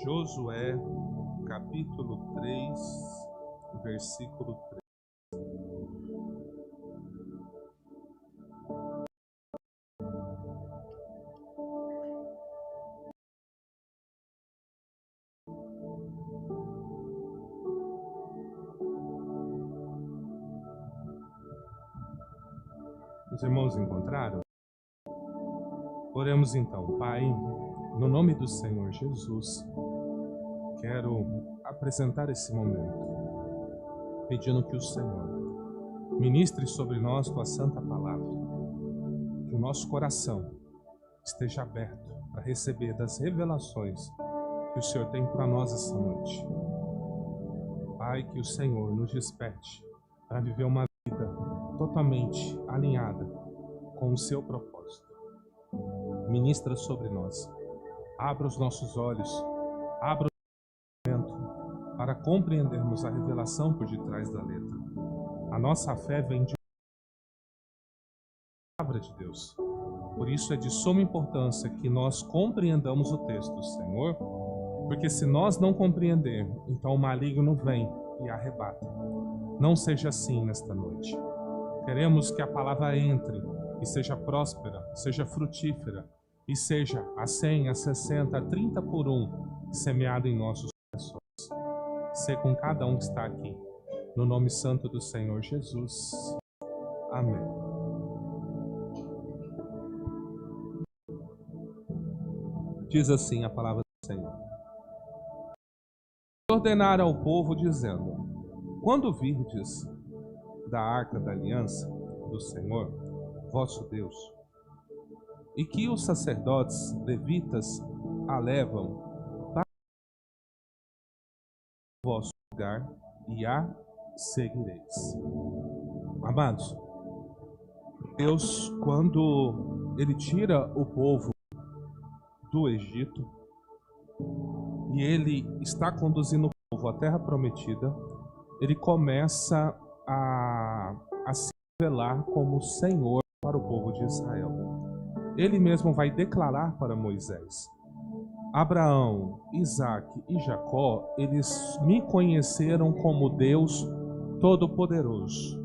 Josué, capítulo 3, versículo 3. Os irmãos encontraram? Oremos então. Pai, no nome do Senhor Jesus, quero apresentar esse momento, pedindo que o Senhor ministre sobre nós tua santa palavra, que o nosso coração esteja aberto para receber das revelações que o Senhor tem para nós essa noite. Pai, que o Senhor nos desperte para viver uma vida totalmente alinhada com o seu propósito. Ministra sobre nós, abra os nossos olhos, abra o entendimento para compreendermos a revelação por detrás da letra. A nossa fé vem de palavra de Deus. Por isso é de suma importância que nós compreendamos o texto, Senhor, porque se nós não compreendermos, então o maligno vem e arrebata. Não seja assim nesta noite. Queremos que a palavra entre e seja próspera, seja frutífera e seja a 100, a 60, a 30 por 1 semeada em nossos corações. Sê com cada um que está aqui, no nome santo do Senhor Jesus. Amém. Diz assim a palavra do Senhor. Ordenar ao povo dizendo: quando virdes da arca da aliança do Senhor, vosso Deus, e que os sacerdotes levitas a levam para o vosso lugar e a seguireis. Amados, Deus, quando Ele tira o povo do Egito e Ele está conduzindo o povo à terra prometida, Ele começa a se revelar como Senhor para o povo de Israel. Ele mesmo vai declarar para Moisés: Abraão, Isaque e Jacó, eles me conheceram como Deus Todo-Poderoso.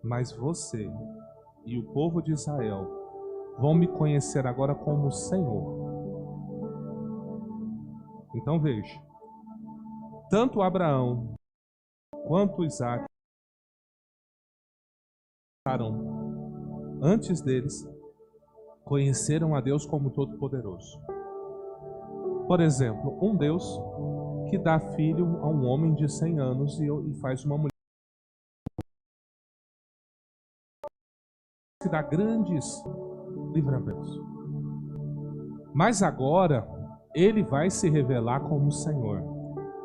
Mas você e o povo de Israel vão me conhecer agora como Senhor. Então veja, tanto Abraão quanto Isaque antes deles conheceram a Deus como Todo-Poderoso. Por exemplo, um Deus que dá filho a um homem de 100 anos e faz uma mulher que dá grandes livramentos. Mas agora Ele vai se revelar como Senhor,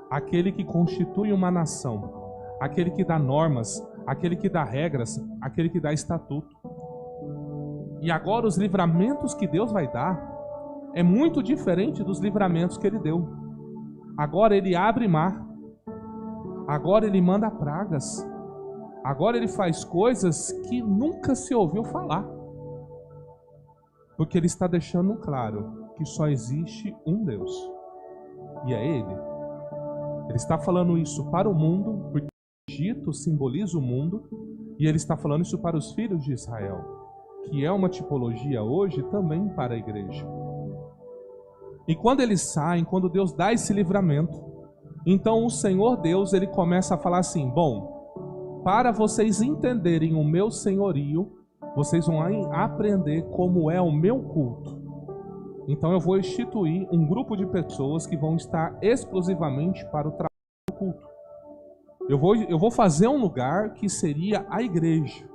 aquele que constitui uma nação, aquele que dá normas, aquele que dá regras, aquele que dá estatuto. E agora os livramentos que Deus vai dar é muito diferente dos livramentos que Ele deu. Agora Ele abre mar, agora Ele manda pragas, agora Ele faz coisas que nunca se ouviu falar. Porque Ele está deixando claro que só existe um Deus, e é Ele. Ele está falando isso para o mundo, porque o Egito simboliza o mundo, e Ele está falando isso para os filhos de Israel, que é uma tipologia hoje também para a igreja. E quando eles saem, quando Deus dá esse livramento, então o Senhor Deus, Ele começa a falar assim: bom, para vocês entenderem o meu senhorio, vocês vão aprender como é o meu culto. Então eu vou instituir um grupo de pessoas que vão estar exclusivamente para o trabalho do culto. Eu vou fazer um lugar que seria a igreja.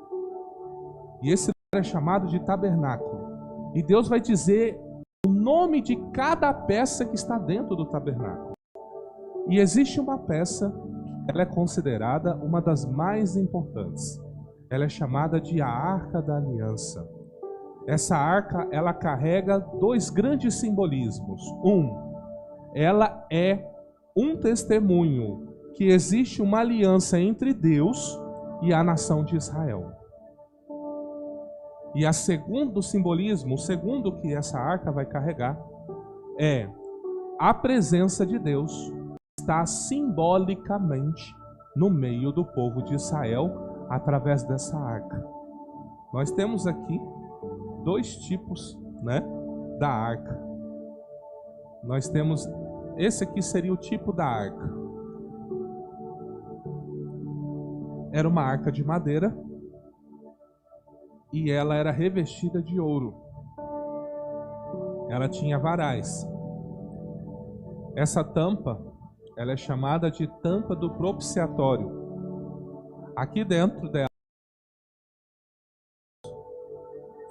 E esse lugar é chamado de tabernáculo. E Deus vai dizer o nome de cada peça que está dentro do tabernáculo. E existe uma peça, ela é considerada uma das mais importantes. Ela é chamada de a Arca da Aliança. Essa arca, ela carrega dois grandes simbolismos. Ela é um testemunho que existe uma aliança entre Deus e a nação de Israel. E o segundo que essa arca vai carregar é a presença de Deus está simbolicamente no meio do povo de Israel através dessa arca. Nós temos aqui dois tipos, né, da arca. Nós temos, esse aqui seria o tipo da arca. Era uma arca de madeira e ela era revestida de ouro. Ela tinha varais. Essa tampa, ela é chamada de tampa do propiciatório. Aqui dentro dela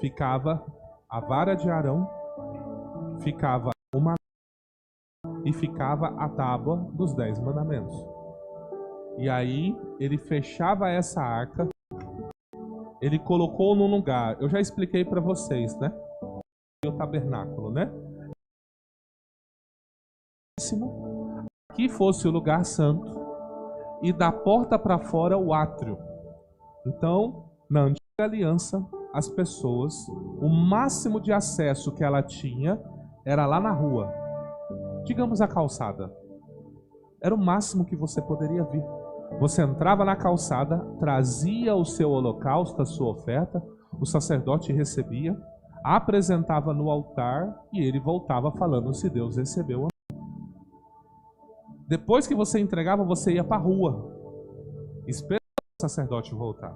ficava a vara de Arão, ficava uma e ficava a tábua dos 10 mandamentos. E aí ele fechava essa arca, ele colocou num lugar, eu já expliquei para vocês, né? O tabernáculo, né? Aqui fosse o lugar santo e da porta para fora o átrio. Então, na antiga aliança, as pessoas, o máximo de acesso que ela tinha era lá na rua. Digamos a calçada. Era o máximo que você poderia vir. Você entrava na calçada, trazia o seu holocausto, a sua oferta, o sacerdote recebia, apresentava no altar e ele voltava falando se Deus recebeu. Depois que você entregava, você ia para a rua, esperando o sacerdote voltar.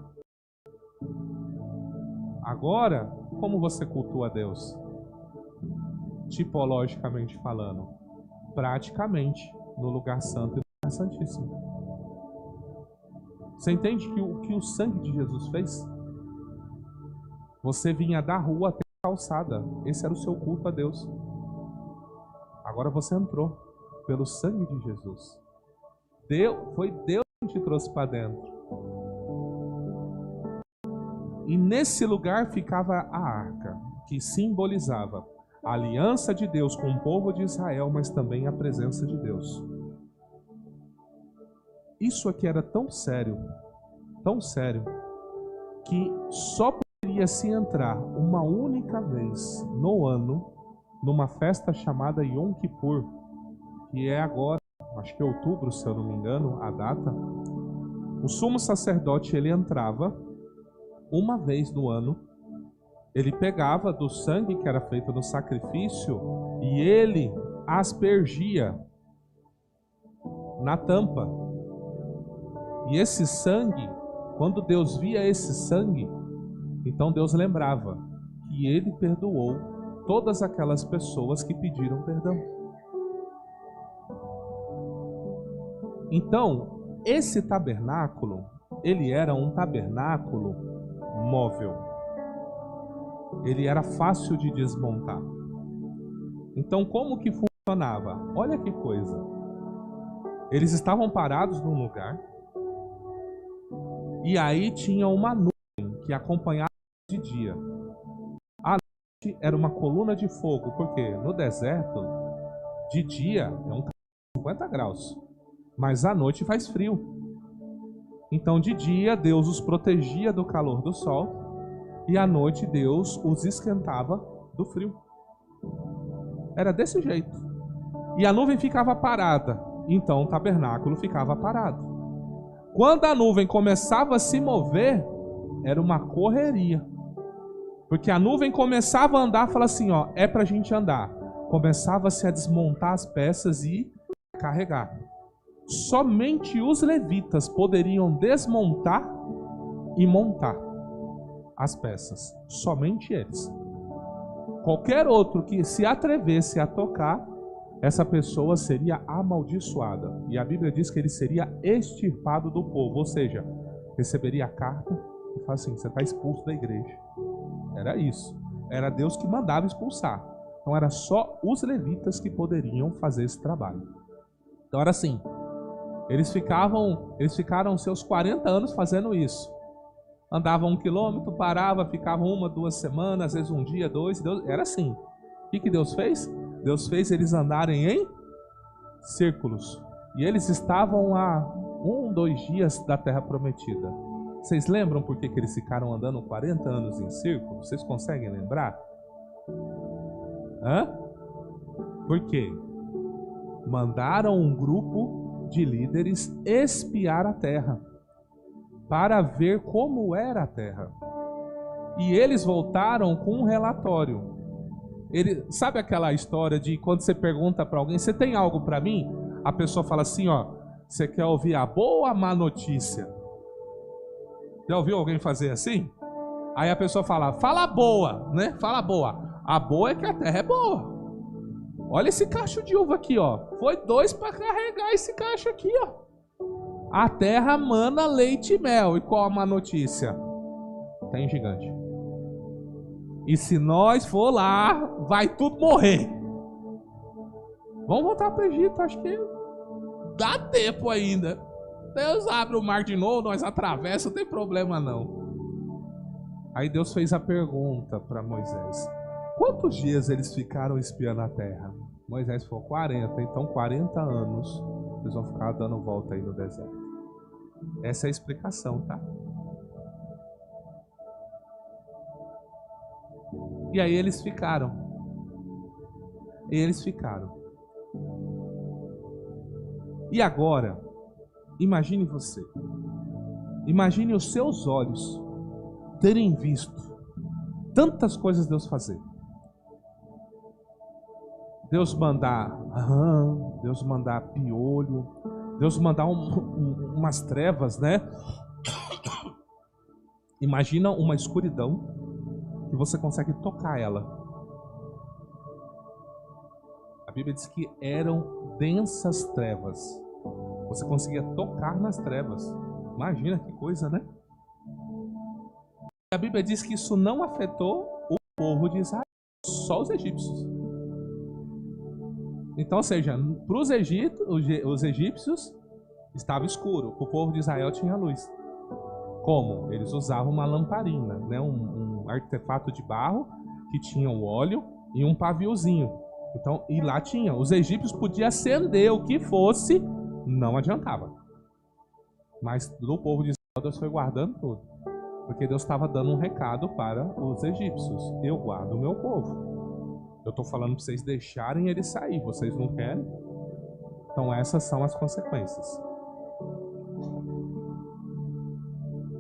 Agora, como você cultua a Deus? Tipologicamente falando, praticamente no lugar santo e no lugar santíssimo. Você entende que o que o sangue de Jesus fez? Você vinha da rua até a calçada. Esse era o seu culto a Deus. Agora você entrou pelo sangue de Jesus. Foi Deus que te trouxe para dentro. E nesse lugar ficava a arca, que simbolizava a aliança de Deus com o povo de Israel, mas também a presença de Deus. Isso aqui era tão sério, que só poderia se entrar uma única vez no ano, numa festa chamada Yom Kippur, que é agora, acho que é outubro, se eu não me engano, a data. O sumo sacerdote, ele entrava uma vez no ano, ele pegava do sangue que era feito no sacrifício e ele aspergia na tampa. E esse sangue, quando Deus via esse sangue, então Deus lembrava que ele perdoou todas aquelas pessoas que pediram perdão. Então, esse tabernáculo, ele era um tabernáculo móvel. Ele era fácil de desmontar. Então, como que funcionava? Olha que coisa. Eles estavam parados num lugar, e aí tinha uma nuvem que acompanhava de dia. A noite era uma coluna de fogo, porque no deserto, de dia é 50 graus, mas à noite faz frio. Então de dia Deus os protegia do calor do sol, e à noite Deus os esquentava do frio. Era desse jeito. E a nuvem ficava parada, então o tabernáculo ficava parado. Quando a nuvem começava a se mover, era uma correria. Porque a nuvem começava a andar, fala assim, ó, é pra gente andar. Começava-se a desmontar as peças e carregar. Somente os levitas poderiam desmontar e montar as peças. Somente eles. Qualquer outro que se atrevesse a tocar, essa pessoa seria amaldiçoada. E a Bíblia diz que ele seria extirpado do povo. Ou seja, receberia a carta e fala assim, você está expulso da igreja. Era isso. Era Deus que mandava expulsar. Então era só os levitas que poderiam fazer esse trabalho. Então era assim. Eles ficaram seus 40 anos fazendo isso. Andavam 1 quilômetro, parava, ficavam 1, 2 semanas, às vezes um dia, 2. Era assim. O que Deus fez? Deus fez eles andarem em círculos. E eles estavam a 1, 2 dias da terra prometida. Vocês lembram por que eles ficaram andando 40 anos em círculo? Vocês conseguem lembrar? Hã? Por quê? mandaram um grupo de líderes espiar a terra, para ver como era a terra. E eles voltaram com um relatório. Sabe aquela história de quando você pergunta para alguém, você tem algo para mim? A pessoa fala assim, ó, você quer ouvir a boa ou a má notícia? Já ouviu alguém fazer assim? Aí a pessoa fala boa, né? Fala boa. A boa é que a terra é boa. Olha esse cacho de uva aqui, ó. Foi 2 para carregar esse cacho aqui, ó. A terra mana leite e mel. E qual a má notícia? Tem gigante. E se nós for lá, vai tudo morrer. Vamos voltar para o Egito, acho que dá tempo ainda. Deus abre o mar de novo, nós atravessamos, não tem problema não. Aí Deus fez a pergunta para Moisés: quantos dias eles ficaram espiando a terra? Moisés falou 40, então 40 anos eles vão ficar dando volta aí no deserto. Essa é a explicação, tá? E aí eles ficaram. E agora, imagine você. Imagine os seus olhos terem visto tantas coisas Deus fazer. Deus mandar rã, Deus mandar piolho, Deus mandar umas trevas, né? Imagina uma escuridão que você consegue tocar ela. A Bíblia diz que eram densas trevas. Você conseguia tocar nas trevas. Imagina que coisa, né? A Bíblia diz que isso não afetou o povo de Israel, só os egípcios. Então, ou seja, para os egípcios estava escuro, para o povo de Israel tinha luz. Como? Eles usavam uma lamparina, né? um artefato de barro que tinha o óleo e um paviozinho. Então, e lá tinha. Os egípcios podiam acender o que fosse, não adiantava. Mas do povo de Israel, Deus foi guardando tudo. Porque Deus estava dando um recado para os egípcios: eu guardo o meu povo. Eu estou falando para vocês deixarem ele sair. Vocês não querem? Então essas são as consequências.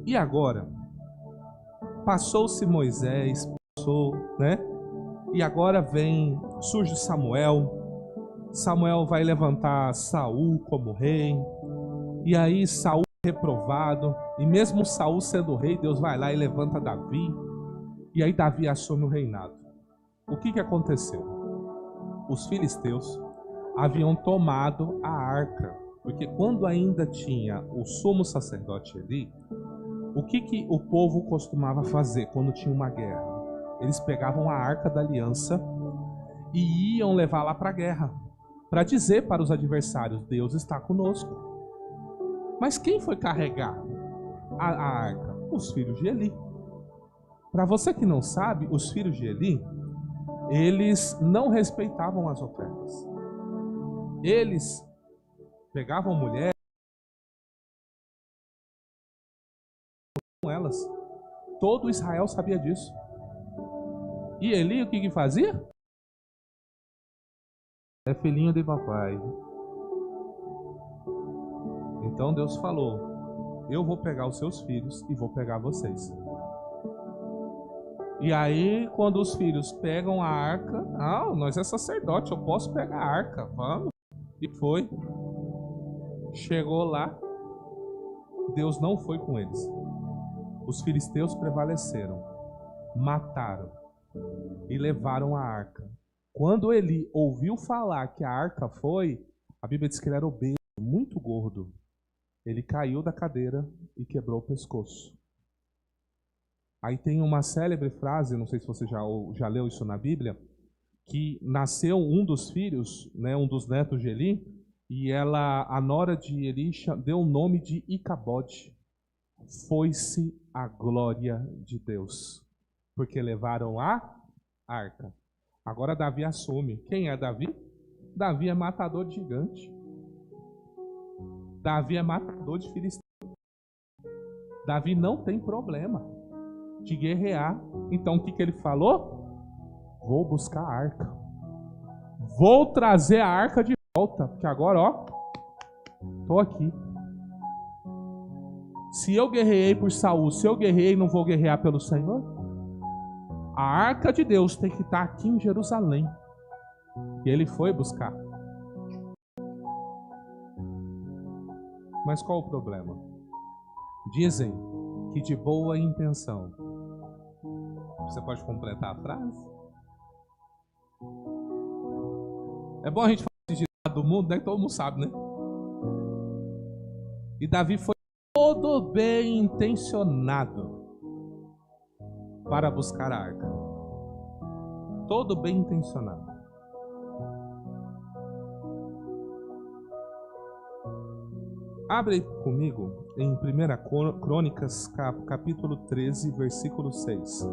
E agora? Passou-se Moisés, né? E agora surge Samuel. Samuel vai levantar Saul como rei. E aí Saul é reprovado. E mesmo Saul sendo rei, Deus vai lá e levanta Davi. E aí Davi assume o reinado. O que aconteceu? Os filisteus haviam tomado a arca. Porque quando ainda tinha o sumo sacerdote ali, o que o povo costumava fazer quando tinha uma guerra? Eles pegavam a arca da aliança e iam levar lá para a guerra, para dizer para os adversários: Deus está conosco. Mas quem foi carregar a arca? Os filhos de Eli. Para você que não sabe, os filhos de Eli, eles não respeitavam as ofertas. Eles pegavam mulheres com elas. Todo Israel sabia disso. E Eli, o que fazia? É filhinho de papai. Então Deus falou: eu vou pegar os seus filhos e vou pegar vocês. E aí, quando os filhos pegam a arca, nós é sacerdote, eu posso pegar a arca, vamos. E foi. Chegou lá, Deus não foi com eles. Os filisteus prevaleceram, mataram e levaram a arca. Quando Eli ouviu falar que a arca foi, a Bíblia diz que ele era obeso, muito gordo. Ele caiu da cadeira e quebrou o pescoço. Aí tem uma célebre frase, não sei se você já leu isso na Bíblia, que nasceu um dos filhos, né, um dos netos de Eli, e a nora de Eli, deu o nome de Icabode. Foi-se a glória de Deus, porque levaram a arca. Agora Davi assume. Quem é Davi? Davi é matador de gigante. Davi é matador de filisteu. Davi não tem problema de guerrear. Então o que ele falou? Vou buscar a arca. Vou trazer a arca de volta, porque agora, ó, tô aqui. Se eu guerreei por Saul, se eu guerreei, não vou guerrear pelo Senhor? A arca de Deus tem que estar aqui em Jerusalém. E ele foi buscar. Mas qual o problema? Dizem que de boa intenção. Você pode completar a frase? É bom a gente falar de do mundo, né? Que todo mundo sabe, né? E Davi foi todo bem intencionado para buscar a arca. Todo bem intencionado. Abre comigo em 1 Crônicas, capítulo 13, versículo 6.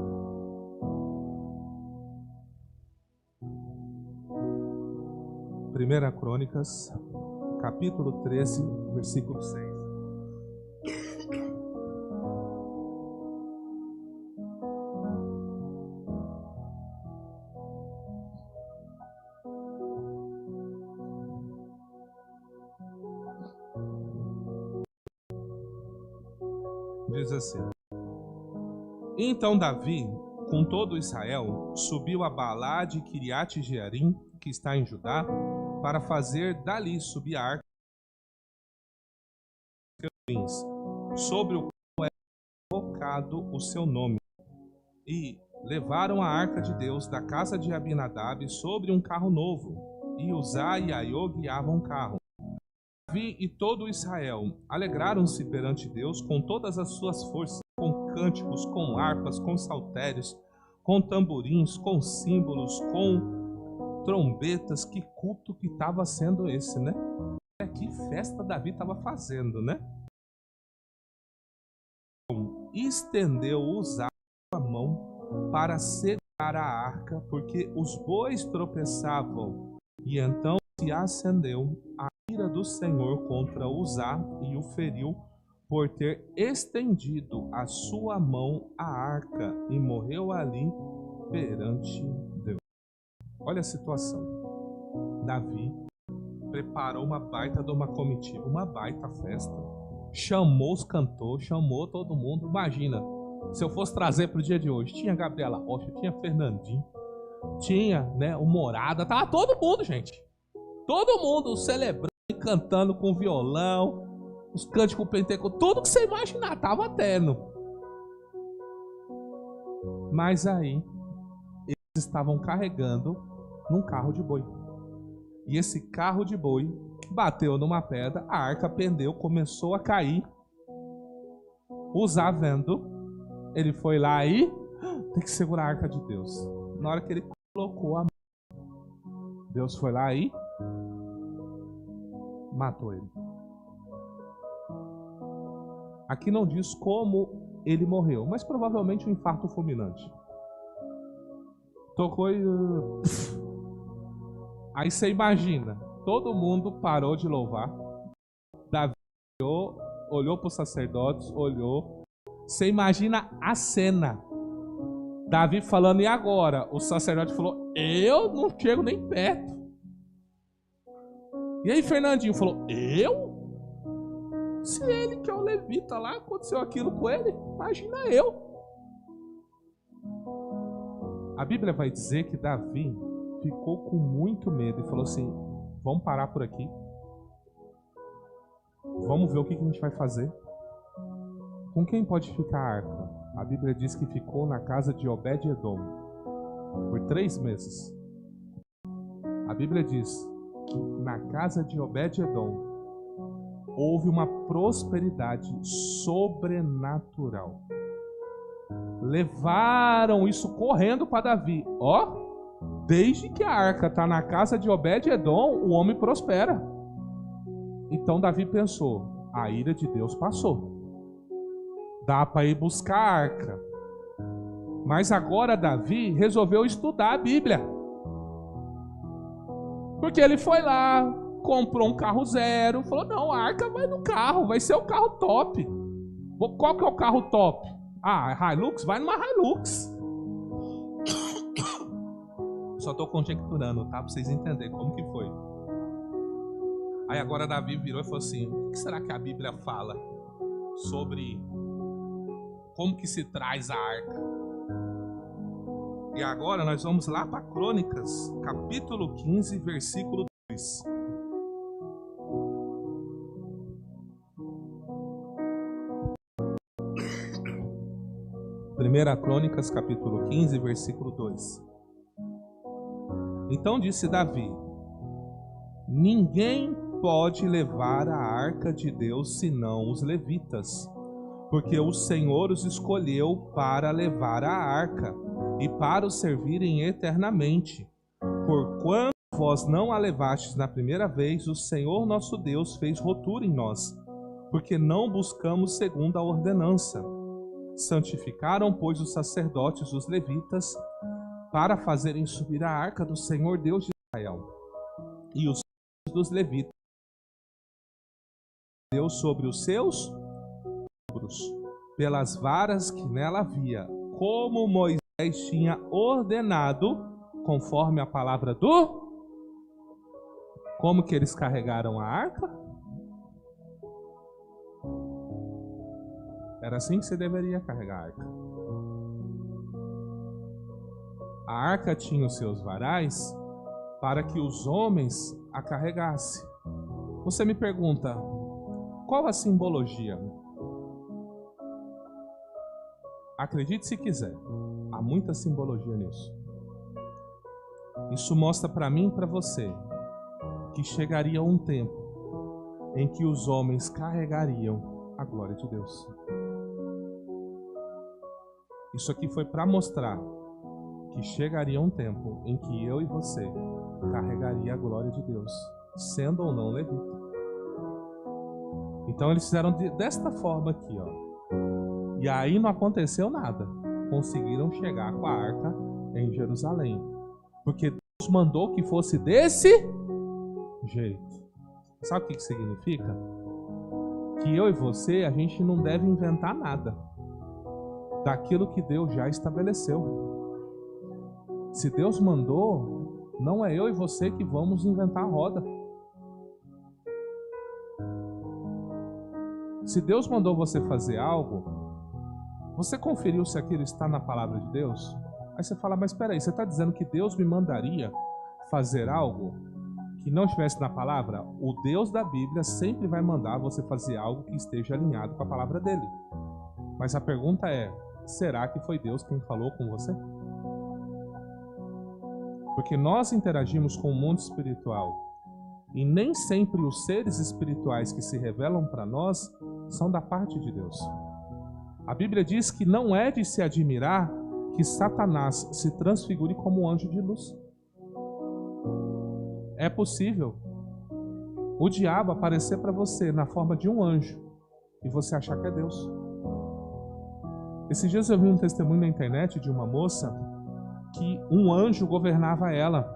Primeira Crônicas, capítulo 13, versículo 6. Diz assim: Então Davi, com todo Israel, subiu a Baalá de Kiriat Jearim, que está em Judá, para fazer dali subir a arca sobre o qual é invocado o seu nome. E levaram a arca de Deus da casa de Abinadab sobre um carro novo, e Uzá e Aiô guiavam o carro. Davi e todo Israel alegraram-se perante Deus com todas as suas forças, com cânticos, com harpas, com saltérios, com tamborins, com símbolos, com trombetas. Que culto que estava sendo esse, né? Que festa Davi estava fazendo, né? Estendeu Uzá a mão para segurar a arca, porque os bois tropeçavam, e então se acendeu a ira do Senhor contra Uzá e o feriu por ter estendido a sua mão à arca, e morreu ali perante Deus. Olha a situação. Davi preparou uma baita de uma comitiva, uma baita festa, chamou os cantores, chamou todo mundo. Imagina, se eu fosse trazer para o dia de hoje, tinha Gabriela Rocha, tinha Fernandinho, tinha, né, o Morada, tava todo mundo, gente. Todo mundo celebrando, cantando com violão, os cânticos pentecostais, tudo que você imaginar, tava tendo. Mas aí, eles estavam carregando num carro de boi. E esse carro de boi bateu numa pedra, a arca pendeu, começou a cair. Uzá vendo, ele foi lá e tem que segurar a arca de Deus. Na hora que ele colocou a mão, Deus foi lá e matou ele. Aqui não diz como ele morreu, mas provavelmente um infarto fulminante. Tocou e... Aí você imagina, todo mundo parou de louvar. Davi olhou para os sacerdotes, olhou. Você imagina a cena. Davi falando, e agora? O sacerdote falou, eu não chego nem perto. E aí Fernandinho falou, eu? Se ele que é o levita lá, aconteceu aquilo com ele, imagina eu. A Bíblia vai dizer que Davi ficou com muito medo e falou assim, vamos parar por aqui. Vamos ver o que a gente vai fazer. Com quem pode ficar a arca? A Bíblia diz que ficou na casa de Obed-Edom por 3 meses. A Bíblia diz que na casa de Obed-Edom houve uma prosperidade sobrenatural. Levaram isso correndo para Davi. Ó, desde que a arca está na casa de Obed-Edom, o homem prospera. Então Davi pensou, a ira de Deus passou. Dá para ir buscar a arca. Mas agora Davi resolveu estudar a Bíblia. Porque ele foi lá, comprou um carro zero, falou, não, a arca vai no carro, vai ser o carro top. Qual que é o carro top? Ah, Hilux? Vai numa Hilux. Só estou conjecturando, tá? Para vocês entenderem como que foi. Aí agora Davi virou e falou assim: o que será que a Bíblia fala sobre como que se traz a arca? E agora nós vamos lá para Crônicas, capítulo 15, versículo 2. Primeira Crônicas, capítulo 15, versículo 2. Então disse Davi: ninguém pode levar a arca de Deus senão os levitas, porque o Senhor os escolheu para levar a arca e para o servirem eternamente. Porquanto vós não a levastes na primeira vez, o Senhor nosso Deus fez rotura em nós, porque não buscamos segundo a ordenança. Santificaram, pois, os sacerdotes, os levitas, para fazerem subir a arca do Senhor Deus de Israel. E os filhos dos levitas deu sobre os seus ombros, pelas varas que nela havia, como Moisés tinha ordenado, conforme a palavra do... Como que eles carregaram a arca? Era assim que você deveria carregar a arca. A arca tinha os seus varais para que os homens a carregassem. Você me pergunta, qual a simbologia? Acredite se quiser, há muita simbologia nisso. Isso mostra para mim e para você que chegaria um tempo em que os homens carregariam a glória de Deus. Isso aqui foi para mostrar que chegaria um tempo em que eu e você carregaria a glória de Deus, sendo ou não levita. Então eles fizeram desta forma aqui, ó. E aí não aconteceu nada. Conseguiram chegar com a arca em Jerusalém, porque Deus mandou que fosse desse jeito. Sabe o que significa? Que eu e você, a gente não deve inventar nada daquilo que Deus já estabeleceu. Se Deus mandou, não é eu e você que vamos inventar a roda. Se Deus mandou você fazer algo, você conferiu se aquilo está na palavra de Deus? Aí você fala, mas espera aí, você está dizendo que Deus me mandaria fazer algo que não estivesse na palavra? O Deus da Bíblia sempre vai mandar você fazer algo que esteja alinhado com a palavra dele. Mas a pergunta é, será que foi Deus quem falou com você? Porque nós interagimos com o mundo espiritual e nem sempre os seres espirituais que se revelam para nós são da parte de Deus. A Bíblia diz que não é de se admirar que Satanás se transfigure como um anjo de luz. É possível o diabo aparecer para você na forma de um anjo e você achar que é Deus. Esses dias eu vi um testemunho na internet de uma moça que um anjo governava ela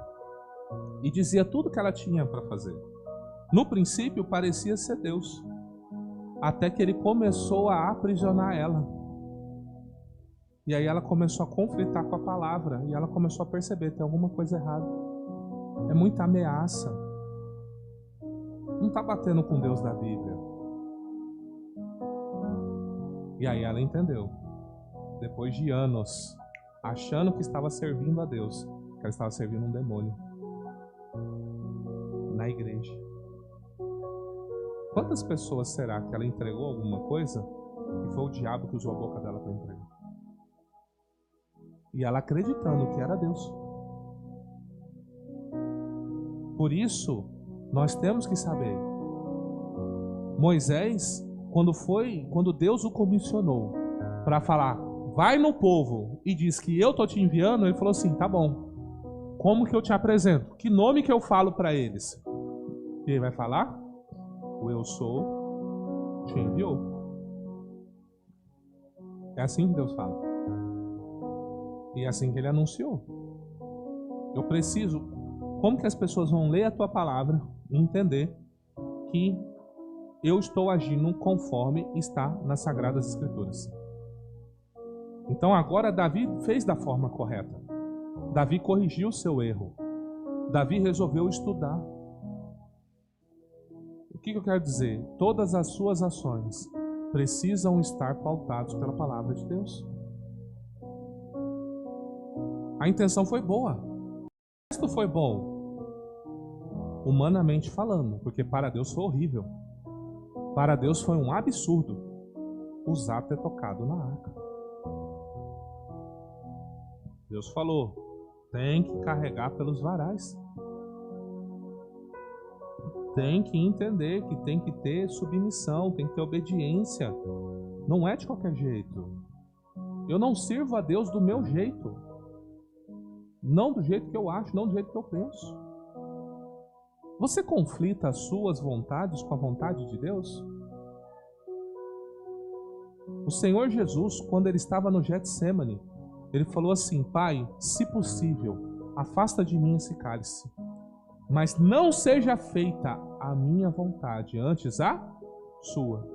e dizia tudo que ela tinha para fazer. No princípio parecia ser Deus, até que ele começou a aprisionar ela. E aí ela começou a conflitar com a palavra e ela começou a perceber que tem alguma coisa errada. É muita ameaça. Não está batendo com Deus da Bíblia. E aí ela entendeu. Depois de anos, achando que estava servindo a Deus, que ela estava servindo um demônio na igreja. Quantas pessoas será que ela entregou alguma coisa e foi o diabo que usou a boca dela para entregar? E ela acreditando que era Deus. Por isso, nós temos que saber. Moisés, quando Deus o comissionou para falar, vai no povo e diz que eu tô te enviando, ele falou assim, tá bom. Como que eu te apresento? Que nome que eu falo para eles? E ele vai falar? O eu sou te enviou. É assim que Deus fala. E é assim que ele anunciou. Eu preciso. Como que as pessoas vão ler a tua palavra e entender que eu estou agindo conforme está nas Sagradas Escrituras? Então agora Davi fez da forma correta. Davi corrigiu o seu erro. Davi resolveu estudar. que eu quero dizer? Todas as suas ações precisam estar pautadas pela palavra de Deus. A intenção foi boa. O resto foi bom, humanamente falando, porque para Deus foi horrível. Para Deus foi um absurdo usar ter tocado na arca. Deus falou, tem que carregar pelos varais. Tem que entender que tem que ter submissão, tem que ter obediência. Não é de qualquer jeito. Eu não sirvo a Deus do meu jeito. Não do jeito que eu acho, não do jeito que eu penso. Você conflita as suas vontades com a vontade de Deus? O Senhor Jesus, quando ele estava no Getsêmani, ele falou assim, Pai, se possível, afasta de mim esse cálice. Mas não seja feita a minha vontade, antes a sua.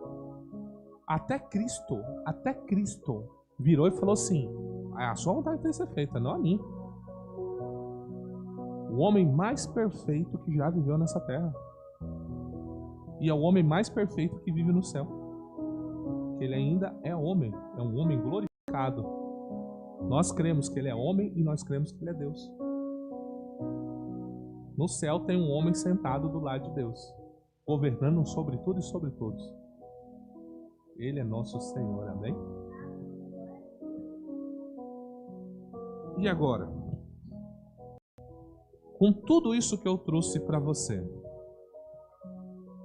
Até Cristo virou e falou assim, a sua vontade tem que ser feita, não a minha. O homem mais perfeito que já viveu nessa terra. E é o homem mais perfeito que vive no céu. Ele ainda é homem, é um homem glorificado. Nós cremos que ele é homem e nós cremos que ele é Deus. No céu tem um homem sentado do lado de Deus, governando sobre tudo e sobre todos. Ele é nosso Senhor, amém? E agora? Com tudo isso que eu trouxe para você,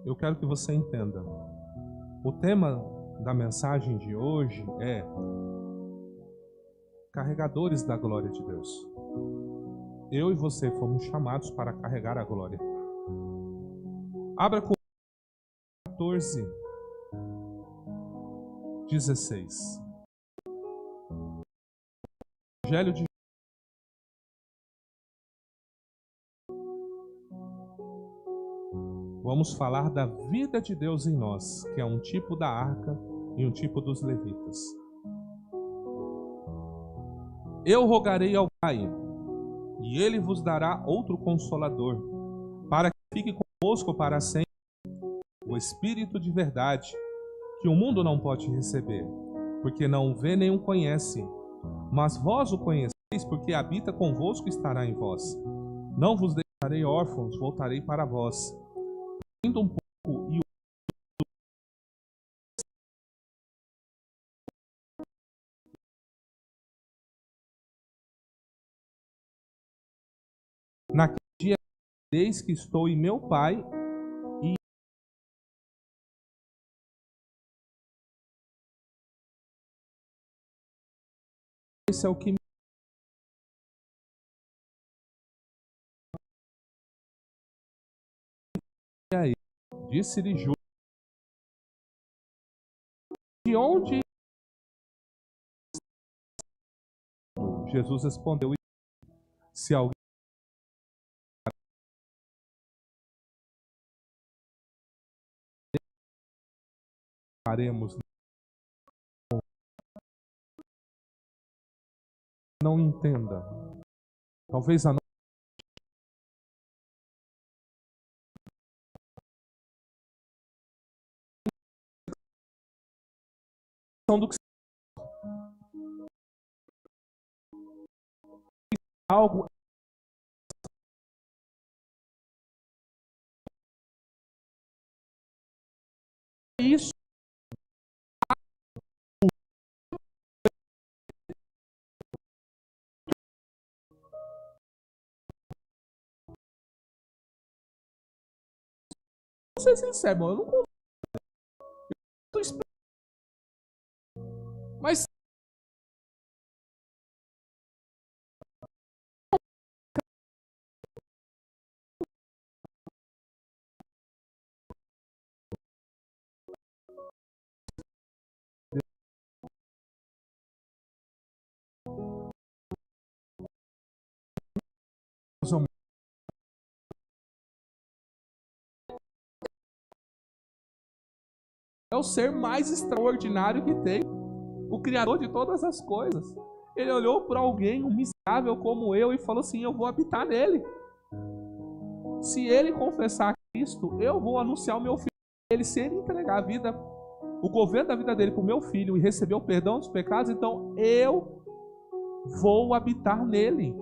eu quero que você entenda. O tema da mensagem de hoje é carregadores da glória de Deus. Eu e você fomos chamados para carregar a glória. Abra com 14:16. Evangelho de Vamos falar da vida de Deus em nós, que é um tipo da arca e um tipo dos levitas. Eu rogarei ao Pai, e Ele vos dará outro Consolador, para que fique convosco para sempre, o Espírito de verdade, que o mundo não pode receber, porque não o vê nem o conhece. Mas vós o conheceis, porque habita convosco e estará em vós. Não vos deixarei órfãos, voltarei para vós. Indo um pouco e naquele dia, desde que estou em meu Pai, e esse é o que me aí. Disse-lhe Judas, de onde Jesus respondeu, se alguém faremos, não entenda. Talvez a noção do que algo é isso. Vou ser sincero, irmão, eu não consigo. Mas é o ser mais extraordinário que tem, o Criador de todas as coisas. Ele olhou para alguém, um miserável como eu, e falou assim, eu vou habitar nele. Se ele confessar Cristo, eu vou anunciar o meu filho ele, se ele entregar a vida, o governo da vida dele para o meu filho e receber o perdão dos pecados, então eu vou habitar nele.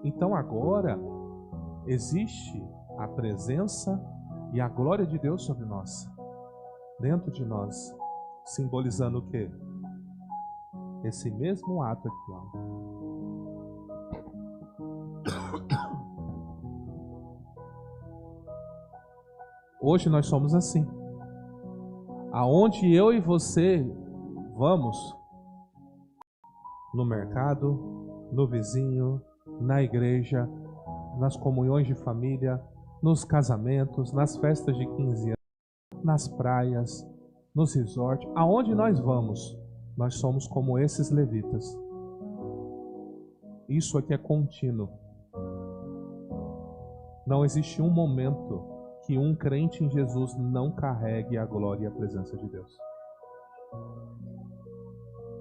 Então agora existe a presença e a glória de Deus sobre nós, dentro de nós, simbolizando o quê? Esse mesmo ato aqui, ó. Hoje nós somos assim. Aonde eu e você vamos, no mercado, no vizinho, na igreja, nas comunhões de família, nos casamentos, nas festas de 15 anos, nas praias, nos resorts, aonde nós vamos, nós somos como esses levitas. Isso aqui é contínuo. Não existe um momento que um crente em Jesus não carregue a glória e a presença de Deus.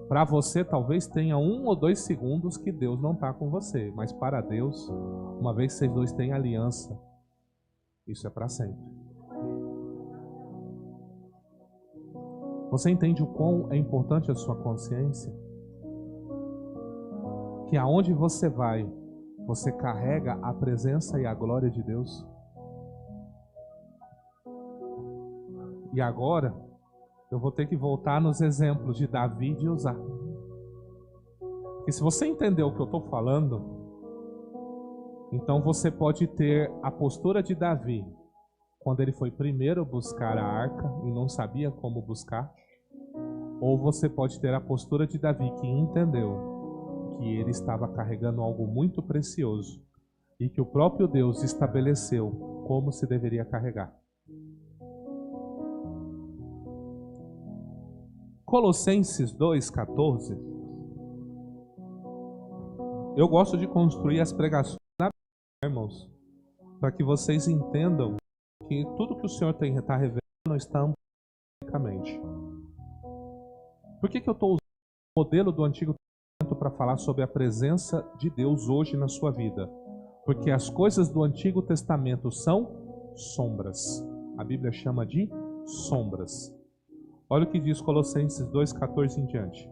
Para você talvez tenha 1 ou 2 segundos que Deus não está com você, mas para Deus, uma vez que vocês dois têm aliança, isso é para sempre. Você entende o quão é importante a sua consciência? Que aonde você vai, você carrega a presença e a glória de Deus? E agora, eu vou ter que voltar nos exemplos de Davi e de Uzá. Porque se você entender o que eu estou falando, então você pode ter a postura de Davi, quando ele foi primeiro buscar a arca e não sabia como buscar. Ou você pode ter a postura de Davi, que entendeu que ele estava carregando algo muito precioso e que o próprio Deus estabeleceu como se deveria carregar. Colossenses 2,14. Eu gosto de construir as pregações na Bíblia, irmãos, para que vocês entendam que tudo que o Senhor está revelando está amplamente. Por que eu estou usando o modelo do Antigo Testamento para falar sobre a presença de Deus hoje na sua vida? Porque as coisas do Antigo Testamento são sombras. A Bíblia chama de sombras. Olha o que diz Colossenses 2,14 em diante.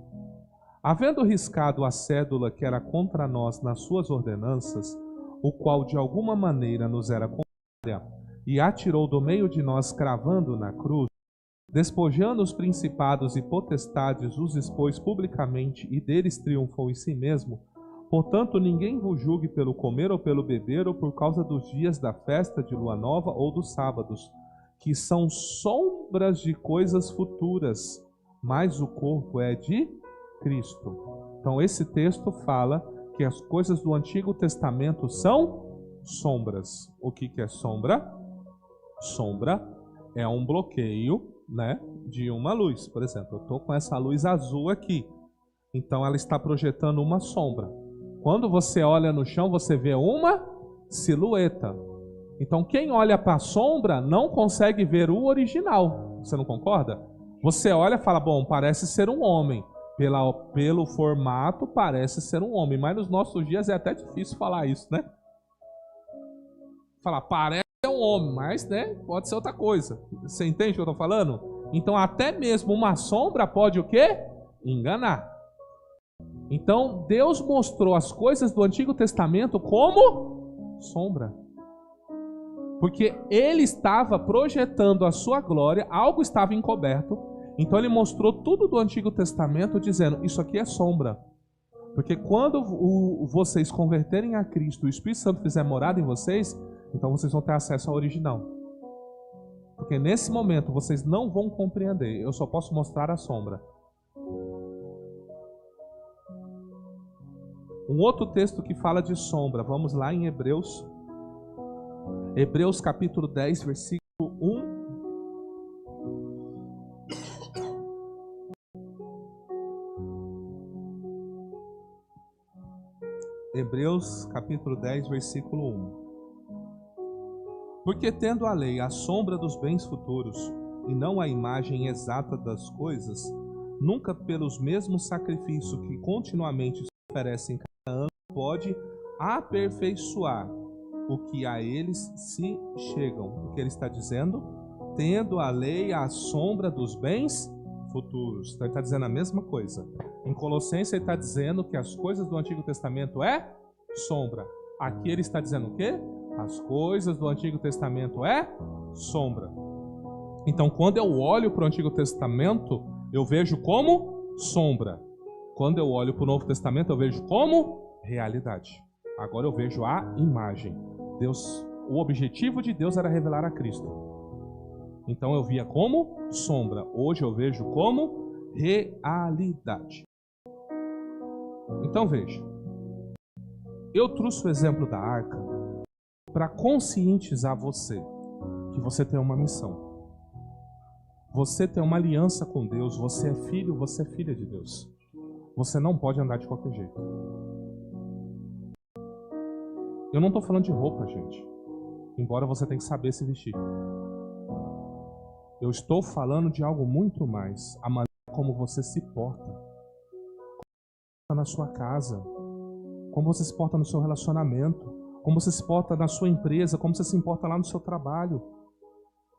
Havendo riscado a cédula que era contra nós nas suas ordenanças, o qual de alguma maneira nos era contrária, e atirou do meio de nós cravando na cruz, despojando os principados e potestades, os expôs publicamente e deles triunfou em si mesmo. Portanto, ninguém vos julgue pelo comer ou pelo beber, ou por causa dos dias da festa de lua nova ou dos sábados, que são sombras de coisas futuras, mas o corpo é de Cristo. Então esse texto fala que as coisas do Antigo Testamento são sombras. O que é sombra? Sombra é um bloqueio, né, de uma luz. Por exemplo, eu estou com essa luz azul aqui, então ela está projetando uma sombra. Quando você olha no chão, você vê uma silhueta. Então quem olha para a sombra não consegue ver o original. Você não concorda? Você olha e fala, bom, parece ser um homem. Pelo formato parece ser um homem. Mas nos nossos dias é até difícil falar isso, né? Falar, parece ser um homem, mas né, pode ser outra coisa. Você entende o que eu estou falando? Então até mesmo uma sombra pode o quê? Enganar. Então Deus mostrou as coisas do Antigo Testamento como sombra. Porque ele estava projetando a sua glória, algo estava encoberto. Então ele mostrou tudo do Antigo Testamento dizendo, isso aqui é sombra. Porque quando vocês converterem a Cristo, o Espírito Santo fizer morada em vocês, então vocês vão ter acesso ao original. Porque nesse momento vocês não vão compreender, eu só posso mostrar a sombra. Um outro texto que fala de sombra, vamos lá em Hebreus capítulo 10, versículo 1. Hebreus capítulo 10, versículo 1. Porque tendo a lei a sombra dos bens futuros, e não a imagem exata das coisas, nunca pelos mesmos sacrifícios que continuamente se oferecem cada ano, pode aperfeiçoar o que a eles se chegam. O que ele está dizendo? Tendo a lei à sombra dos bens futuros. Então ele está dizendo a mesma coisa. Em Colossenses ele está dizendo que as coisas do Antigo Testamento é sombra. Aqui ele está dizendo o quê? As coisas do Antigo Testamento é sombra. Então quando eu olho para o Antigo Testamento, eu vejo como sombra. Quando eu olho para o Novo Testamento, eu vejo como realidade. Agora eu vejo a imagem. Deus, o objetivo de Deus era revelar a Cristo. Então eu via como sombra. Hoje eu vejo como realidade. Então veja. Eu trouxe o exemplo da arca para conscientizar você que você tem uma missão. Você tem uma aliança com Deus. Você é filho, você é filha de Deus. Você não pode andar de qualquer jeito. Eu não estou falando de roupa, gente. Embora você tenha que saber se vestir. Eu estou falando de algo muito mais. A maneira como você se porta. Como você se porta na sua casa. Como você se porta no seu relacionamento. Como você se porta na sua empresa. Como você se importa lá no seu trabalho.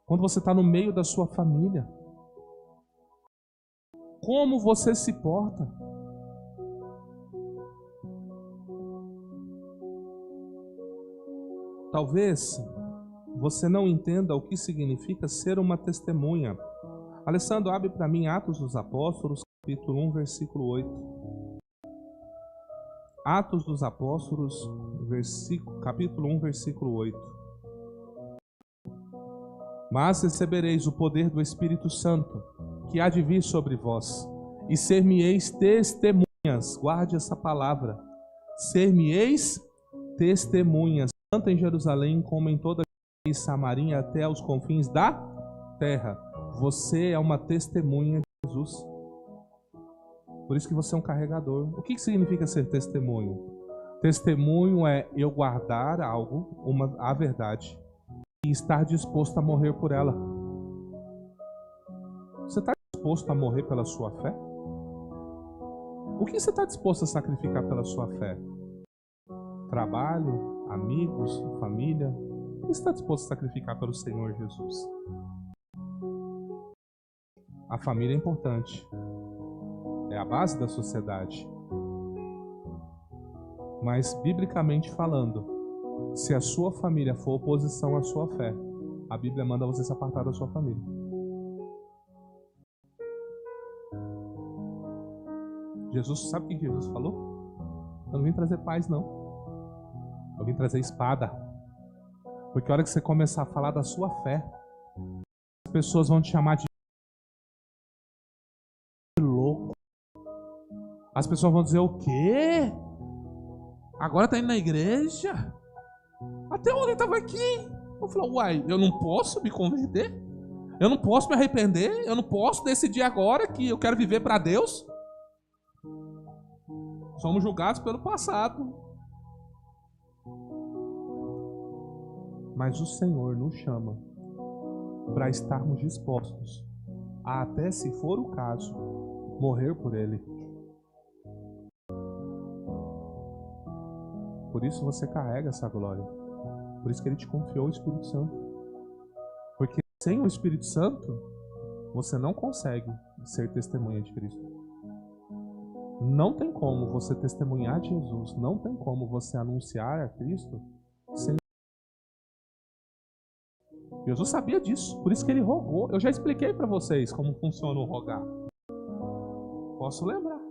Quando você está no meio da sua família. Como você se porta. Talvez você não entenda o que significa ser uma testemunha. Alessandro, abre para mim Atos dos Apóstolos, capítulo 1, versículo 8. Atos dos Apóstolos, capítulo 1, versículo 8. Mas recebereis o poder do Espírito Santo, que há de vir sobre vós, e ser-me-eis testemunhas. Guarde essa palavra. Ser-me-eis testemunhas, tanto em Jerusalém como em toda a Samaria até aos confins da terra. Você é uma testemunha de Jesus. Por isso que você é um carregador. O que significa ser testemunho? Testemunho é eu guardar algo, a verdade, e estar disposto a morrer por ela. Você está disposto a morrer pela sua fé? O que você está disposto a sacrificar pela sua fé? Trabalho, amigos, família? O que você está disposto a sacrificar pelo Senhor Jesus? A família é importante. É a base da sociedade. Mas, biblicamente falando, se a sua família for oposição à sua fé, a Bíblia manda você se apartar da sua família. Jesus, sabe o que Jesus falou? Eu não vim trazer paz, não. Eu vim trazer espada. Porque a hora que você começar a falar da sua fé, as pessoas vão te chamar de louco. As pessoas vão dizer o quê? Agora tá indo na igreja? Até ontem estava aqui. Eu falei, uai, eu não posso me converter? Eu não posso me arrepender? Eu não posso decidir agora que eu quero viver para Deus? Somos julgados pelo passado. Mas o Senhor nos chama para estarmos dispostos a, até se for o caso, morrer por Ele. Por isso você carrega essa glória. Por isso que Ele te confiou o Espírito Santo. Porque sem o Espírito Santo, você não consegue ser testemunha de Cristo. Não tem como você testemunhar de Jesus, não tem como você anunciar a Cristo sem. Jesus sabia disso, por isso que Ele rogou. Eu já expliquei para vocês como funciona o rogar. Posso lembrar.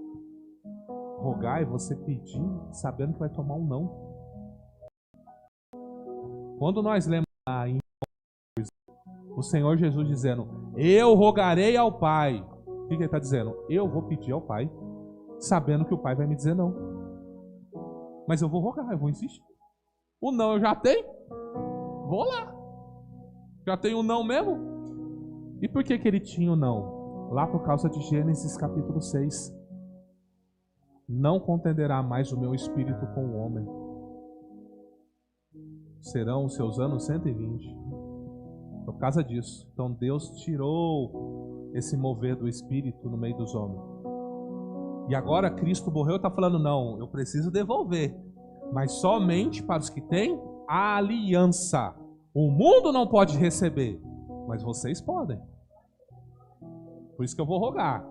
Rogar é você pedir sabendo que vai tomar um não. Quando nós lemos em o Senhor Jesus dizendo, eu rogarei ao Pai. O que Ele está dizendo? Eu vou pedir ao Pai, sabendo que o Pai vai me dizer não. Mas eu vou rogar, eu vou insistir. O não eu já tenho. Vou lá. Já tenho um não mesmo? E por que Ele tinha o não? Lá por causa de Gênesis capítulo 6. Não contenderá mais o meu espírito com o homem. Serão os seus anos 120. Por causa disso. Então Deus tirou esse mover do espírito no meio dos homens. E agora Cristo morreu e está falando, não, eu preciso devolver. Mas somente para os que têm aliança. O mundo não pode receber, mas vocês podem. Por isso que eu vou rogar.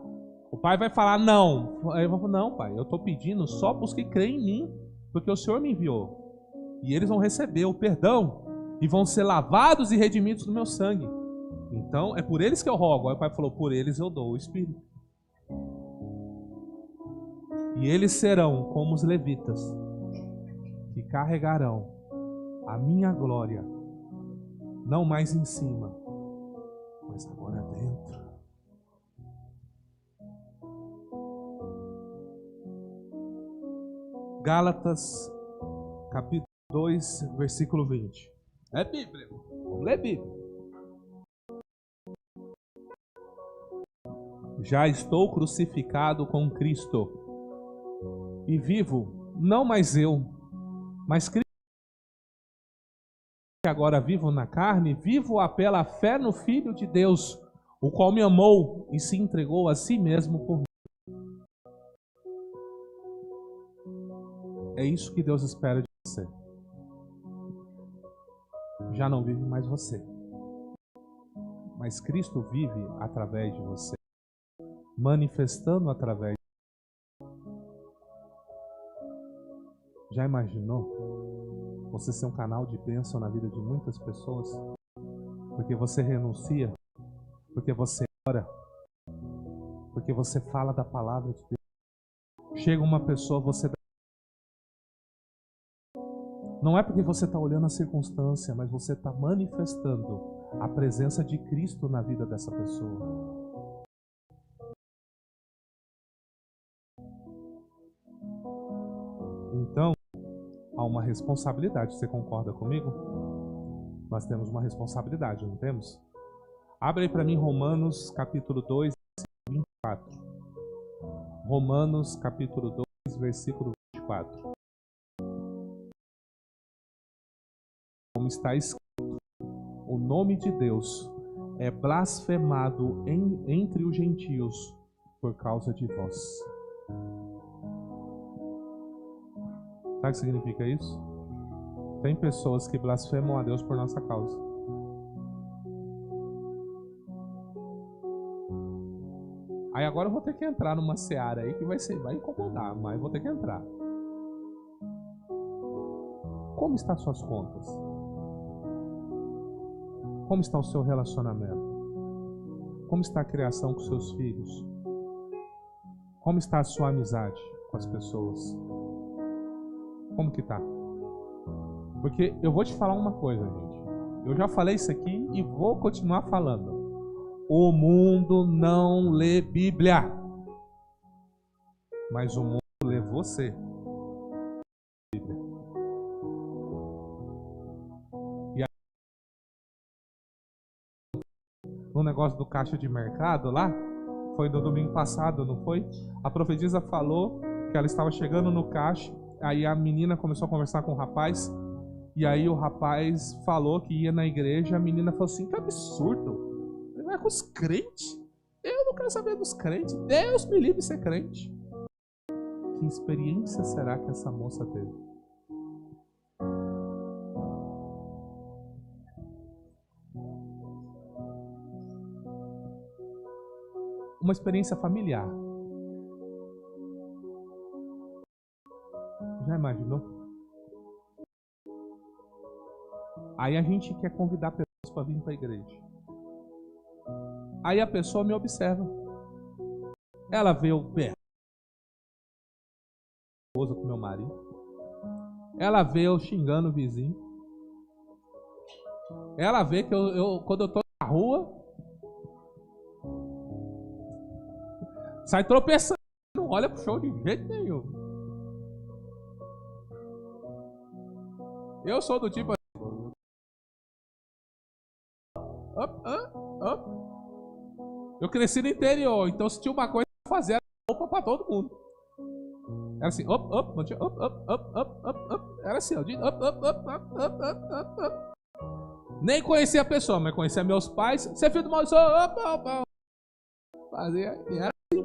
O pai vai falar não. Aí eu vou falar, não, pai, eu estou pedindo só para os que creem em mim, porque o Senhor me enviou. E eles vão receber o perdão e vão ser lavados e redimidos no meu sangue. Então, é por eles que eu rogo. Aí o pai falou, por eles eu dou o Espírito. E eles serão como os levitas, que carregarão a minha glória, não mais em cima, mas agora dentro. Gálatas, capítulo 2, versículo 20. É Bíblia. Lê Bíblia. Já estou crucificado com Cristo. E vivo, não mais eu, mas Cristo, que agora vivo na carne, vivo-a pela fé no Filho de Deus, o qual me amou e se entregou a si mesmo por mim. É isso que Deus espera de você. Já não vive mais você, mas Cristo vive através de você, manifestando através. Já imaginou você ser um canal de bênção na vida de muitas pessoas? Porque você renuncia, porque você ora, porque você fala da palavra de Deus. Chega uma pessoa, você dá. Não é porque você está olhando a circunstância, mas você está manifestando a presença de Cristo na vida dessa pessoa. Então, há uma responsabilidade. Você concorda comigo? Nós temos uma responsabilidade, não temos? Abre aí para mim Romanos capítulo 2, versículo 24. Romanos capítulo 2, versículo 24. Como está escrito, o nome de Deus é blasfemado entre os gentios por causa de vós. Sabe o que significa isso? Tem pessoas que blasfemam a Deus por nossa causa. Aí agora eu vou ter que entrar numa seara aí que vai incomodar, mas vou ter que entrar. Como estão as suas contas? Como está o seu relacionamento? Como está a criação com seus filhos? Como está a sua amizade com as pessoas? Como que está? Porque eu vou te falar uma coisa, gente. Eu já falei isso aqui e vou continuar falando. O mundo não lê Bíblia, mas o mundo lê você. Bíblia. E aí, no negócio do caixa de mercado lá, foi no domingo passado, não foi? A profetisa falou que ela estava chegando no caixa, aí a menina começou a conversar com o rapaz, e aí o rapaz falou que ia na igreja, a menina falou assim, que absurdo, ele vai com os crentes, eu não quero saber dos crentes, Deus me livre de ser crente. Que experiência será que essa moça teve? Uma experiência familiar. Já imaginou? Aí a gente quer convidar pessoas para vir para a igreja. Aí a pessoa me observa. Ela vê o pé com meu marido. Ela vê eu xingando o vizinho. Ela vê que quando eu tô na rua, sai tropeçando. Não olha pro show de jeito nenhum. Eu sou do tipo assim. Eu cresci no interior, então se tinha uma coisa pra fazer, era roupa pra todo mundo. Era assim, era assim, Nem conhecia a pessoa, mas conhecia meus pais. Você é filho do Maurício, fazia, e era assim.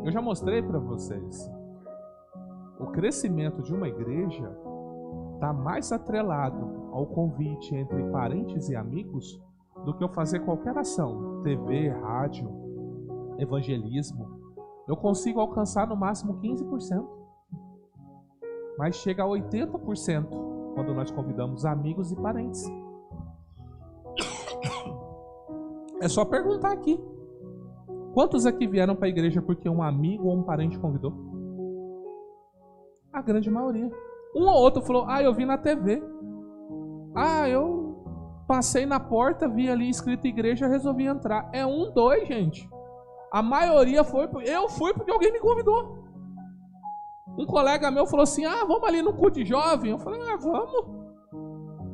Eu já mostrei para vocês. O crescimento de uma igreja está mais atrelado ao convite entre parentes e amigos do que eu fazer qualquer ação. TV, rádio, evangelismo. Eu consigo alcançar no máximo 15%. Mas chega a 80% quando nós convidamos amigos e parentes. É só perguntar aqui. Quantos aqui vieram para a igreja porque um amigo ou um parente convidou? A grande maioria. Um ou outro falou, eu vi na TV. Eu passei na porta, vi ali escrito igreja, resolvi entrar. É 1, 2, gente. A maioria foi, eu fui porque alguém me convidou. Um colega meu falou assim, vamos ali no culto de jovem. Eu falei, vamos.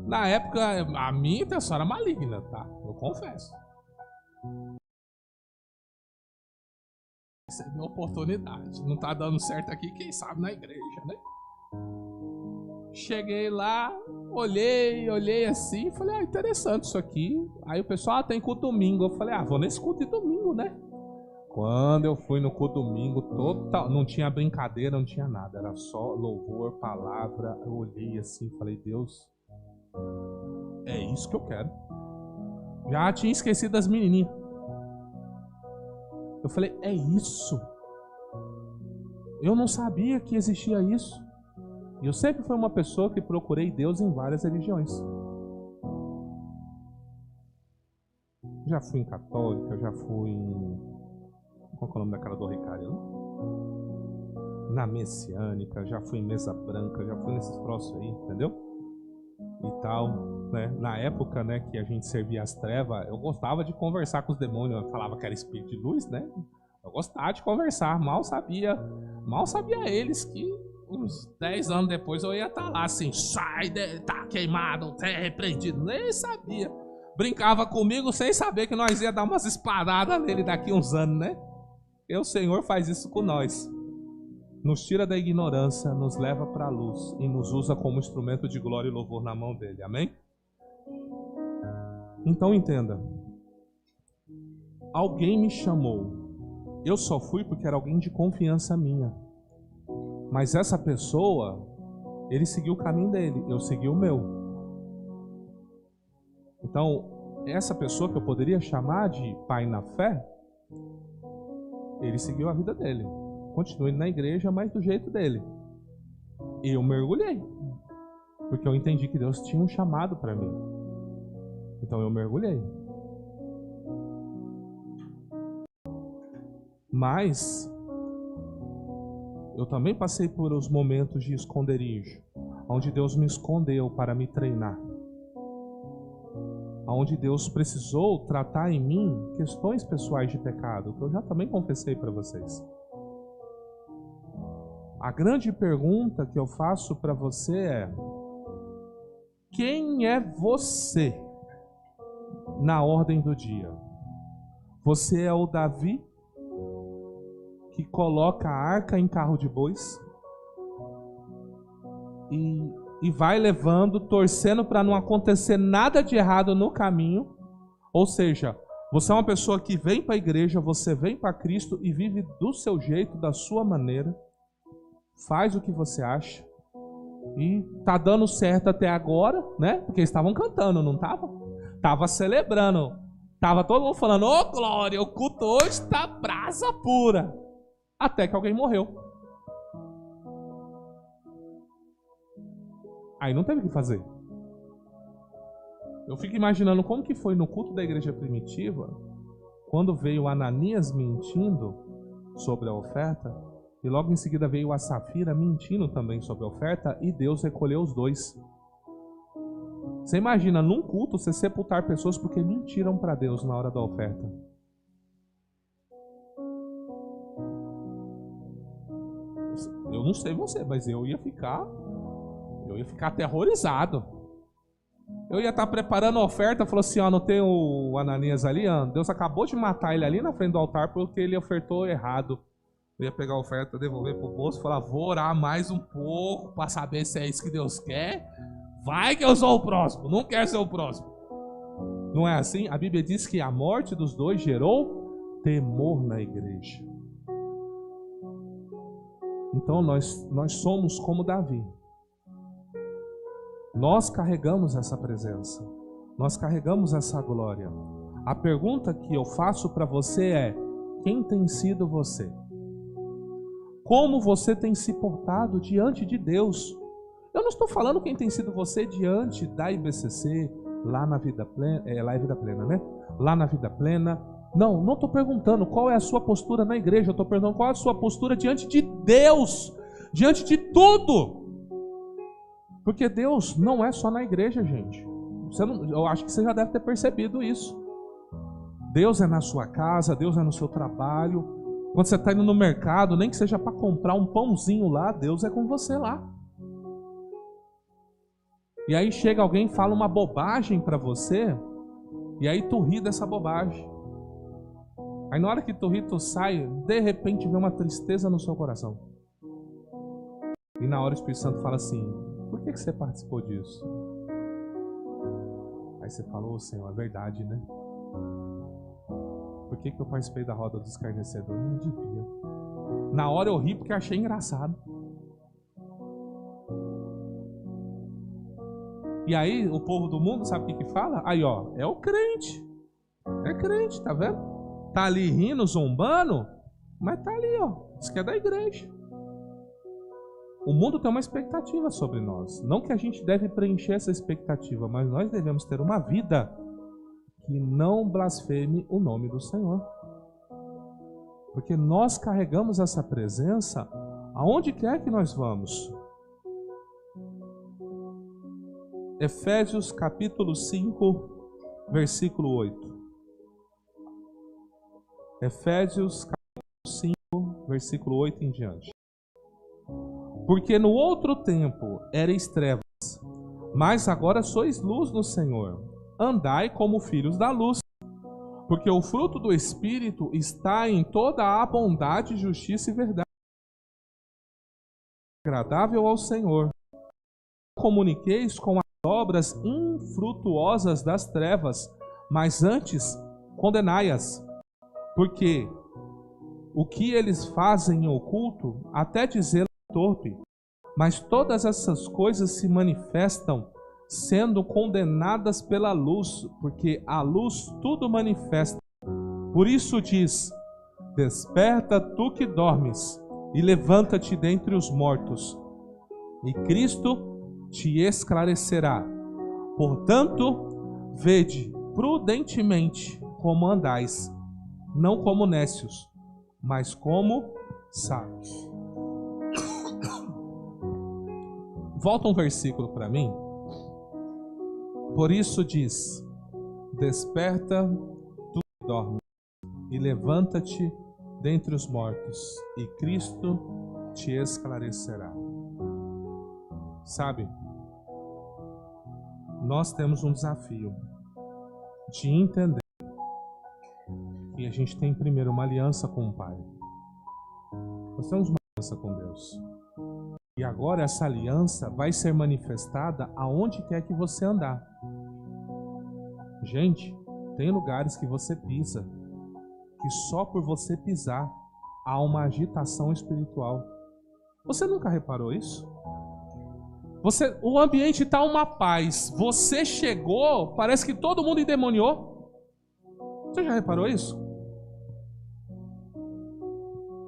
Na época, a minha intenção era maligna, tá? Eu confesso. Essa é a minha oportunidade. Não tá dando certo aqui, quem sabe na igreja, né? Cheguei lá, olhei assim, falei, interessante isso aqui. Aí o pessoal, tem culto domingo. Eu falei, vou nesse culto de domingo, né? Quando eu fui no culto domingo, não tinha brincadeira, não tinha nada. Era só louvor, palavra. Eu olhei assim, falei, Deus, é isso que eu quero. Já tinha esquecido das menininhas. Eu falei, é isso. Eu não sabia que existia isso. E eu sempre fui uma pessoa que procurei Deus em várias religiões. Já fui em católica, já fui em... Qual é o nome daquela do Ricardo? Na messiânica, já fui em mesa branca, já fui nesses troços aí, entendeu? E tal, né? Na época, né, que a gente servia as trevas, eu gostava de conversar com os demônios. Eu falava que era espírito de luz, né? Eu gostava de conversar, mal sabia eles que uns 10 anos depois eu ia estar lá assim, sai, tá queimado, tá repreendido. Nem sabia. Brincava comigo sem saber que nós ia dar umas espadadas nele daqui uns anos, né? E o Senhor faz isso com nós. Nos tira da ignorância, nos leva para a luz e nos usa como instrumento de glória e louvor na mão dele. Amém? Então entenda. Alguém me chamou. Eu só fui porque era alguém de confiança minha. Mas essa pessoa, ele seguiu o caminho dele, eu segui o meu. Então, essa pessoa que eu poderia chamar de pai na fé, ele seguiu a vida dele. Continuei na igreja, mas do jeito dele. Eu mergulhei. Porque eu entendi que Deus tinha um chamado para mim. Então eu mergulhei. Mas eu também passei por os momentos de esconderijo, onde Deus me escondeu para me treinar. Onde Deus precisou tratar em mim questões pessoais de pecado, que eu já também confessei para vocês. A grande pergunta que eu faço para você é: quem é você na ordem do dia? Você é o Davi que coloca a arca em carro de bois e vai levando, torcendo para não acontecer nada de errado no caminho? Ou seja, você é uma pessoa que vem para a igreja, você vem para Cristo e vive do seu jeito, da sua maneira, faz o que você acha e tá dando certo até agora, né? Porque eles estavam cantando, não tava? Tava celebrando, tava todo mundo falando: ô glória, o culto hoje tá brasa pura. Até que alguém morreu. Aí não teve o que fazer. Eu fico imaginando como que foi no culto da igreja primitiva, quando veio Ananias mentindo sobre a oferta, e logo em seguida veio a Safira mentindo também sobre a oferta, e Deus recolheu os dois. Você imagina num culto você sepultar pessoas porque mentiram para Deus na hora da oferta? Eu não sei você, mas eu ia ficar aterrorizado. Eu ia estar preparando a oferta, falou assim: ó, não tem o Ananias ali, ó, Deus acabou de matar ele ali na frente do altar porque ele ofertou errado. Eu ia pegar a oferta, devolver pro bolso, falar: vou orar mais um pouco para saber se é isso que Deus quer. Vai que eu sou o próximo, não quero ser o próximo. Não é assim? A Bíblia diz que a morte dos dois gerou temor na igreja. Então nós somos como Davi. Nós carregamos essa presença. Nós carregamos essa glória. A pergunta que eu faço para você é: quem tem sido você? Como você tem se portado diante de Deus? Eu não estou falando quem tem sido você diante da IBCC, lá na Vida Plena, lá é Vida Plena, né? Lá na Vida Plena. Não estou perguntando qual é a sua postura na igreja, eu estou perguntando qual é a sua postura diante de Deus, diante de tudo. Porque Deus não é só na igreja, gente. Eu acho que você já deve ter percebido isso. Deus é na sua casa, Deus é no seu trabalho. Quando você está indo no mercado, nem que seja para comprar um pãozinho lá, Deus é com você lá. E aí chega alguém e fala uma bobagem para você, e aí tu ri dessa bobagem. Aí na hora que tu ri, tu sai, de repente vem uma tristeza no seu coração. E na hora o Espírito Santo fala assim: por que você participou disso? Aí você falou: oh, Senhor, é verdade, né? Por que eu participei da roda dos escarnecedores? Não devia. Na hora eu ri porque achei engraçado. E aí o povo do mundo sabe o que fala? Aí ó, é o crente. É crente, tá vendo? Tá ali rindo, zombando, mas tá ali ó, diz que é da igreja. O mundo tem uma expectativa sobre nós. Não que a gente deve preencher essa expectativa, mas nós devemos ter uma vida que não blasfeme o nome do Senhor. Porque nós carregamos essa presença aonde quer que nós vamos. Efésios capítulo 5, versículo 8. Efésios capítulo 5, versículo 8 em diante. Porque no outro tempo erais trevas, mas agora sois luz no Senhor. Andai como filhos da luz, porque o fruto do Espírito está em toda a bondade, justiça e verdade, agradável ao Senhor. Não comuniqueis com as obras infrutuosas das trevas, mas antes condenai-as, porque o que eles fazem em oculto, até dizê-lo é torpe, mas todas essas coisas se manifestam sendo condenadas pela luz, porque a luz tudo manifesta. Por isso diz: desperta tu que dormes, e levanta-te dentre os mortos, e Cristo te esclarecerá. Portanto, vede prudentemente como andais, não como nécios, mas como sábios. Volta um versículo para mim. Por isso diz: desperta tu que dormes, e levanta-te dentre os mortos, e Cristo te esclarecerá. Sabe, nós temos um desafio de entender que a gente tem primeiro uma aliança com o Pai. Nós temos uma aliança com Deus. E agora essa aliança vai ser manifestada aonde quer que você andar. Gente, tem lugares que você pisa, que só por você pisar há uma agitação espiritual. Você nunca reparou isso? O ambiente está uma paz. Você chegou, parece que todo mundo endemoniou. Você já reparou isso?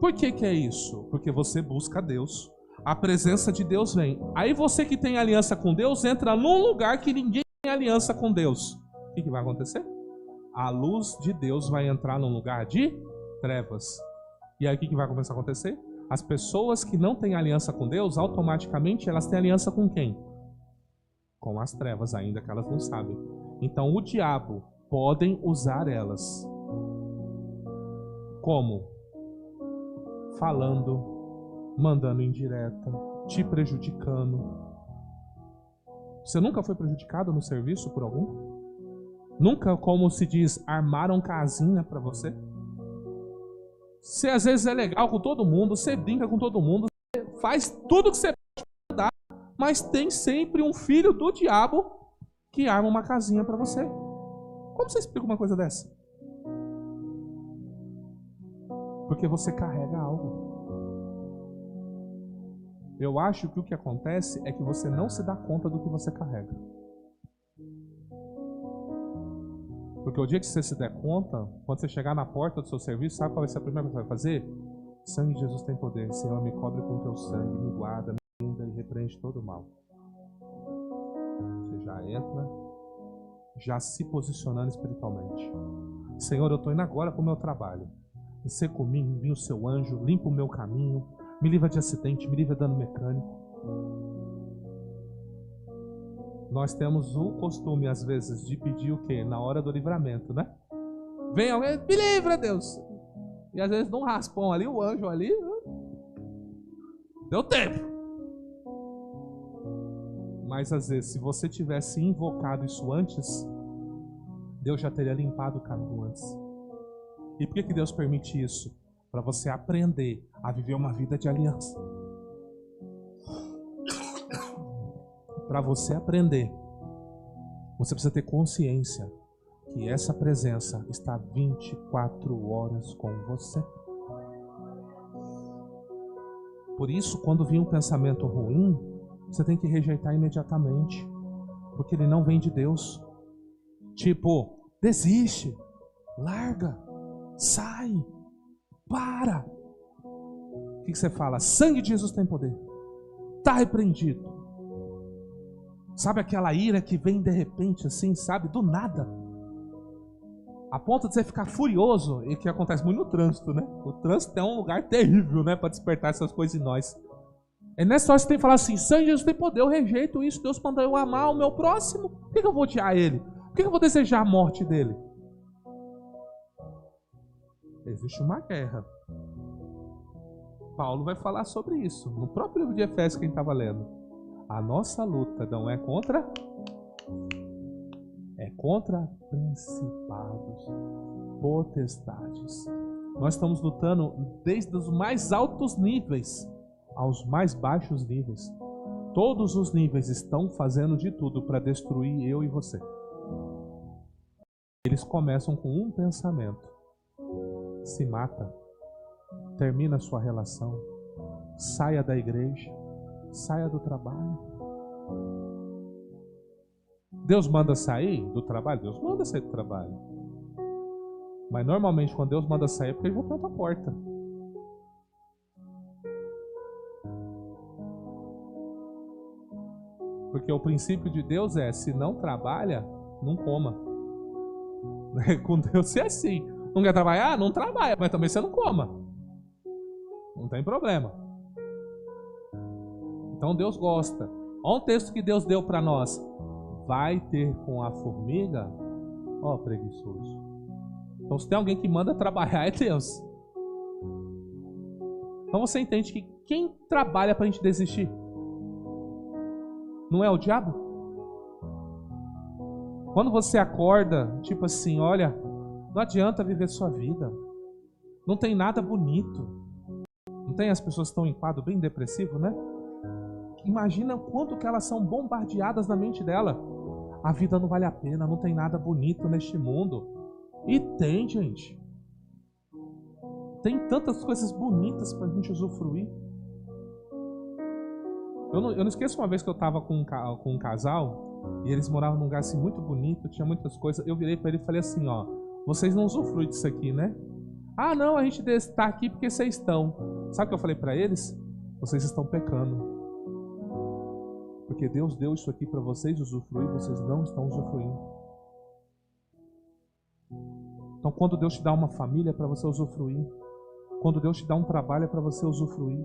Por que é isso? Porque você busca Deus. A presença de Deus vem. Aí você que tem aliança com Deus entra num lugar que ninguém tem aliança com Deus. O que vai acontecer? A luz de Deus vai entrar num lugar de trevas. E aí o que vai começar a acontecer? As pessoas que não têm aliança com Deus, automaticamente elas têm aliança com quem? Com as trevas, ainda que elas não sabem. Então o diabo podem usar elas. Como? Falando, mandando indireta, te prejudicando. Você nunca foi prejudicado no serviço por algum? Nunca, como se diz, armaram casinha para você? Você às vezes é legal com todo mundo, você brinca com todo mundo, você faz tudo que você pode dar, mas tem sempre um filho do diabo que arma uma casinha para você. Como você explica uma coisa dessa? Porque você carrega algo. Eu acho que o que acontece é que você não se dá conta do que você carrega. Porque o dia que você se der conta, quando você chegar na porta do seu serviço, sabe qual vai ser a primeira coisa que você vai fazer? Sangue de Jesus tem poder. Senhor, me cobre com teu sangue, me guarda, me linda e repreende todo o mal. Você já entra, já se posicionando espiritualmente. Senhor, eu estou indo agora para o meu trabalho. Você comigo, envia o seu anjo, limpa o meu caminho, me livra de acidente, me livra de dano mecânico. Nós temos o costume, às vezes, de pedir o quê? Na hora do livramento, né? Vem alguém, me livra, Deus. E às vezes dá um raspão ali, o anjo ali. Deu tempo. Mas às vezes, se você tivesse invocado isso antes, Deus já teria limpado o caminho antes. E por que Deus permite isso? Para você aprender a viver uma vida de aliança. Para você aprender, você precisa ter consciência que essa presença está 24 horas com você. Por isso, quando vir um pensamento ruim, você tem que rejeitar imediatamente, porque ele não vem de Deus. Tipo, desiste, larga, sai, para. O que você fala? Sangue de Jesus tem poder. Está repreendido. Sabe aquela ira que vem de repente assim, sabe? Do nada. A ponto de você ficar furioso, e que acontece muito no trânsito, né? O trânsito é um lugar terrível, né? Para despertar essas coisas em nós. É nessa hora que você tem que falar assim, sangue de Jesus tem poder, eu rejeito isso. Deus mandou eu amar o meu próximo. Por que eu vou odiar ele? Por que eu vou desejar a morte dele? Existe uma guerra. Paulo vai falar sobre isso. No próprio livro de Efésios, quem estava lendo. A nossa luta não é contra principados, potestades. Nós estamos lutando desde os mais altos níveis aos mais baixos níveis. Todos os níveis estão fazendo de tudo para destruir eu e você. Eles começam com um pensamento: se mata, termina a sua relação, saia da igreja, saia do trabalho. Deus manda sair do trabalho? Deus manda sair do trabalho. Mas normalmente quando Deus manda sair é porque ele já tem outra porta. Porque o princípio de Deus é, se não trabalha, não coma. Com Deus é assim. Não quer trabalhar? Não trabalha, mas também você não coma. Não tem problema. Então Deus gosta. Olha um texto que Deus deu para nós. Vai ter com a formiga? Ó, preguiçoso. Então se tem alguém que manda trabalhar é Deus. Então você entende que quem trabalha para a gente desistir? Não é o diabo? Quando você acorda, tipo assim, olha, não adianta viver sua vida. Não tem nada bonito. Não tem as pessoas que estão em quadro bem depressivo, né? Imagina quanto que elas são bombardeadas na mente dela. A vida não vale a pena, não tem nada bonito neste mundo. E tem, gente. Tem tantas coisas bonitas pra gente usufruir. Eu não esqueço uma vez que eu estava com um casal e eles moravam num lugar assim muito bonito, tinha muitas coisas. Eu virei para ele e falei assim, ó, vocês não usufruem disso aqui, né? Ah, não, a gente está aqui porque vocês estão. Sabe o que eu falei para eles? Vocês estão pecando. Porque Deus deu isso aqui para vocês usufruir, vocês não estão usufruindo. Então quando Deus te dá uma família é para você usufruir. Quando Deus te dá um trabalho é para você usufruir.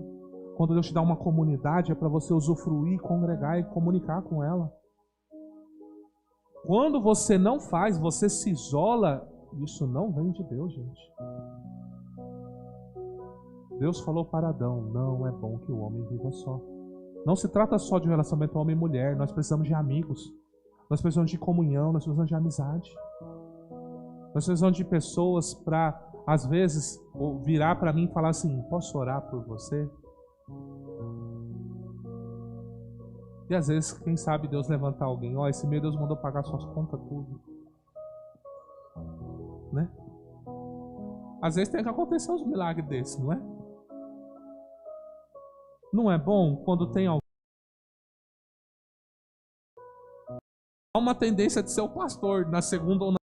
Quando Deus te dá uma comunidade, é para você usufruir, congregar e comunicar com ela. Quando você não faz, você se isola, isso não vem de Deus, gente. Deus falou para Adão, não é bom que o homem viva só. Não se trata só de um relacionamento homem e mulher, nós precisamos de amigos. Nós precisamos de comunhão, nós precisamos de amizade. Nós precisamos de pessoas para, às vezes, virar para mim e falar assim, posso orar por você? E às vezes, quem sabe Deus levantar alguém, ó, esse mês Deus mandou pagar suas contas tudo, né? Às vezes tem que acontecer uns milagres desses, não é? Não é bom quando tem alguém. Há uma tendência de ser o pastor na segunda ou na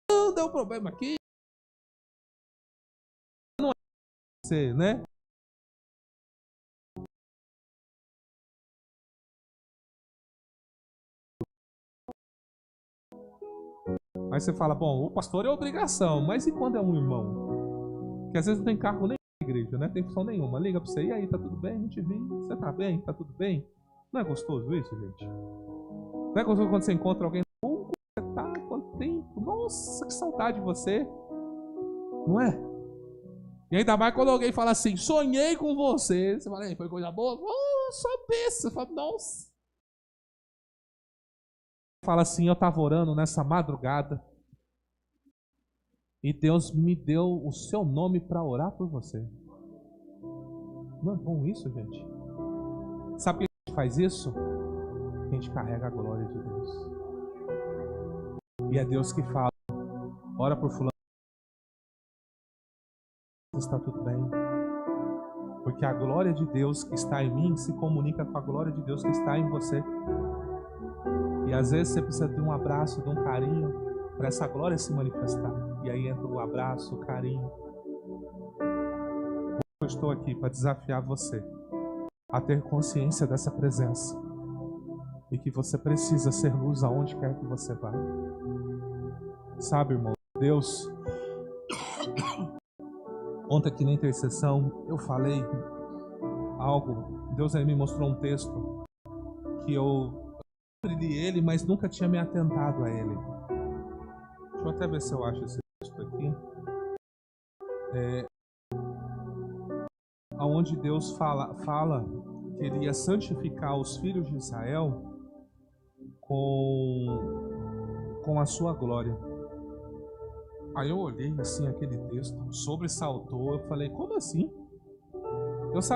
não deu problema aqui, não é você, né? Aí você fala, bom, o pastor é obrigação, mas e quando é um irmão? Que às vezes não tem cargo nem na igreja, né? Tem função nenhuma. Liga pra você, e aí, tá tudo bem? Não te vi. Você tá bem? Tá tudo bem? Não é gostoso isso, gente? Não é gostoso quando você encontra alguém, como você tá? Quanto tempo? Nossa, que saudade de você. Não é? E ainda mais quando alguém fala assim, sonhei com você. Você fala, foi coisa boa? Oh, só besta. Você fala, nossa. Fala assim, eu tava orando nessa madrugada e Deus me deu o seu nome para orar por você. Não é bom isso, gente? Sabe por que a gente faz isso? A gente carrega a glória de Deus. E é Deus que fala, ora por fulano, está tudo bem. Porque a glória de Deus que está em mim se comunica com a glória de Deus que está em você. E às vezes você precisa de um abraço, de um carinho, para essa glória se manifestar. E aí entra o abraço, o carinho. Eu estou aqui para desafiar você a ter consciência dessa presença. E que você precisa ser luz aonde quer que você vá. Sabe, irmão, Deus, ontem aqui na intercessão eu falei algo. Deus aí me mostrou um texto que eu li ele, mas nunca tinha me atentado a ele. Deixa eu até ver se eu acho esse texto aqui. Onde Deus fala que ele ia santificar os filhos de Israel com a sua glória. Aí eu olhei assim aquele texto, sobressaltou, eu falei, como assim?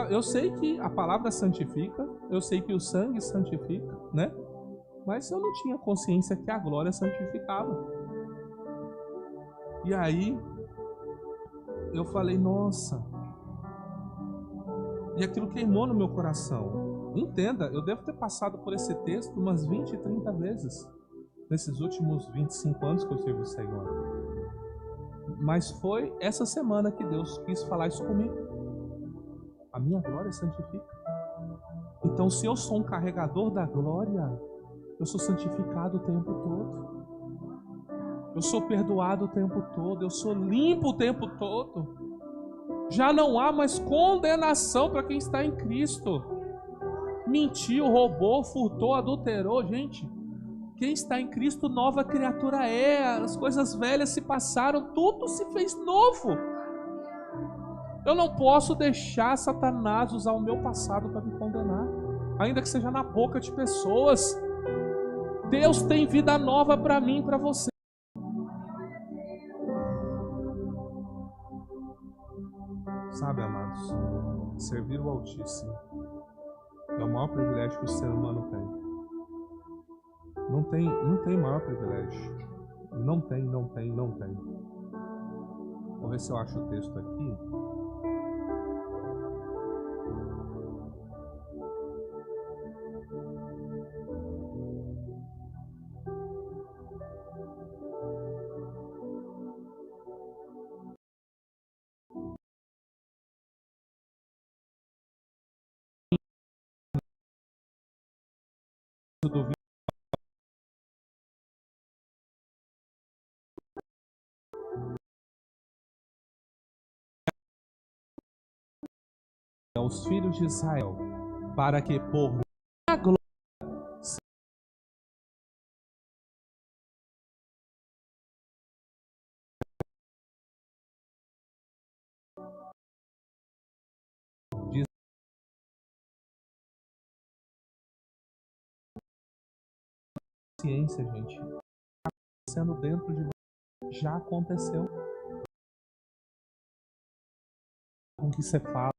Eu sei que a palavra santifica, eu sei que o sangue santifica, né? Mas eu não tinha consciência que a glória santificava. E aí eu falei, nossa. E aquilo queimou no meu coração. Entenda, eu devo ter passado por esse texto umas 20, 30 vezes nesses últimos 25 anos que eu sirvo o Senhor. Mas foi essa semana que Deus quis falar isso comigo. A minha glória santifica. Então, se eu sou um carregador da glória, eu sou santificado o tempo todo. Eu sou perdoado o tempo todo. Eu sou limpo o tempo todo. Já não há mais condenação para quem está em Cristo. Mentiu, roubou, furtou, adulterou, gente. Quem está em Cristo, nova criatura é. As coisas velhas se passaram, tudo se fez novo. Eu não posso deixar Satanás usar o meu passado para me condenar, ainda que seja na boca de pessoas. Deus tem vida nova para mim e para você. Sabe, amados, servir o Altíssimo é o maior privilégio que o ser humano tem. Não tem maior privilégio. Não tem. Vou ver se eu acho o texto aqui. Do aos filhos de Israel, para que por minha glória diz ciência, gente, sendo dentro de você, já aconteceu. Com o que você fala,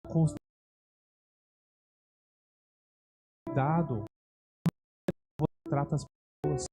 com os cuidado, você trata as pessoas.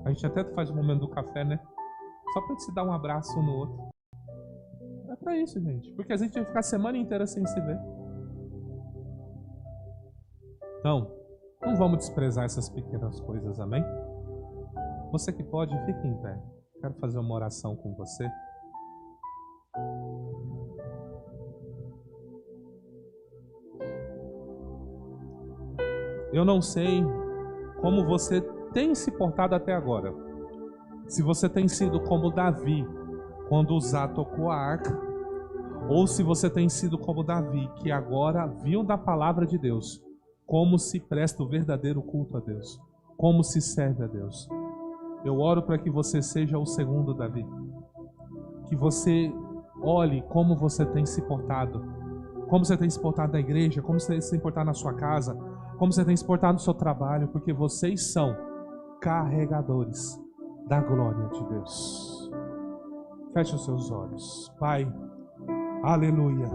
A gente até faz o momento do café, né? Só pra gente se dar um abraço um no outro. É pra isso, gente. Porque a gente vai ficar a semana inteira sem se ver. Então, não vamos desprezar essas pequenas coisas, amém? Você que pode, fique em pé. Quero fazer uma oração com você. Eu não sei como você tem se portado até agora. Se você tem sido como Davi, quando Uzá tocou a arca, ou se você tem sido como Davi, que agora viu da palavra de Deus como se presta o verdadeiro culto a Deus, como se serve a Deus. Eu oro para que você seja o segundo Davi, que você olhe como você tem se portado, como você tem se portado na igreja, como você tem se portado na sua casa, como você tem se portado no seu trabalho, porque vocês são carregadores da glória de Deus. Feche os seus olhos. Pai, aleluia,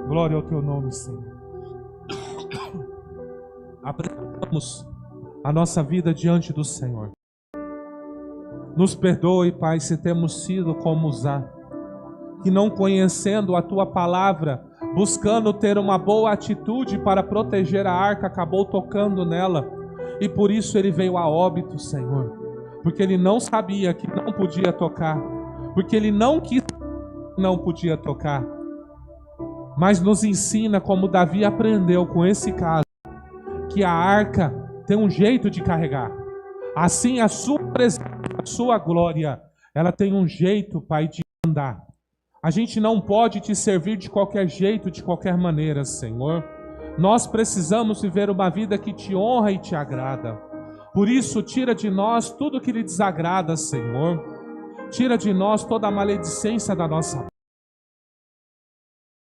glória ao teu nome, Senhor. Apresentamos a nossa vida diante do Senhor. Nos perdoe, Pai, se temos sido como Uzá, que não conhecendo a tua palavra, buscando ter uma boa atitude para proteger a arca, acabou tocando nela, e por isso ele veio a óbito, Senhor, porque ele não sabia que não podia tocar, porque ele não quis, não podia tocar. Mas nos ensina, como Davi aprendeu com esse caso, que a arca tem um jeito de carregar. Assim a sua presença, a sua glória, ela tem um jeito, Pai, de andar. A gente não pode te servir de qualquer jeito, de qualquer maneira, Senhor. Nós precisamos viver uma vida que te honra e te agrada. Por isso, tira de nós tudo que lhe desagrada, Senhor. Tira de nós toda a maledicência da nossa vida,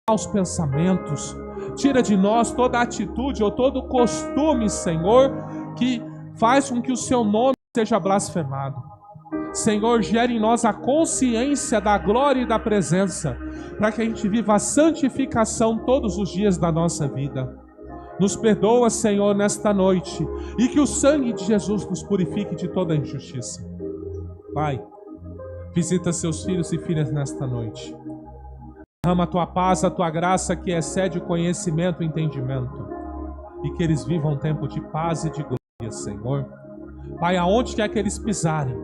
maus pensamentos. Tira de nós toda atitude ou todo costume, Senhor, que faz com que o seu nome seja blasfemado. Senhor, gere em nós a consciência da glória e da presença, para que a gente viva a santificação todos os dias da nossa vida. Nos perdoa, Senhor, nesta noite, e que o sangue de Jesus nos purifique de toda injustiça. Pai, visita seus filhos e filhas nesta noite. Derrama a tua paz, a tua graça que excede o conhecimento e o entendimento, e que eles vivam um tempo de paz e de glória, Senhor. Pai, aonde quer que eles pisarem,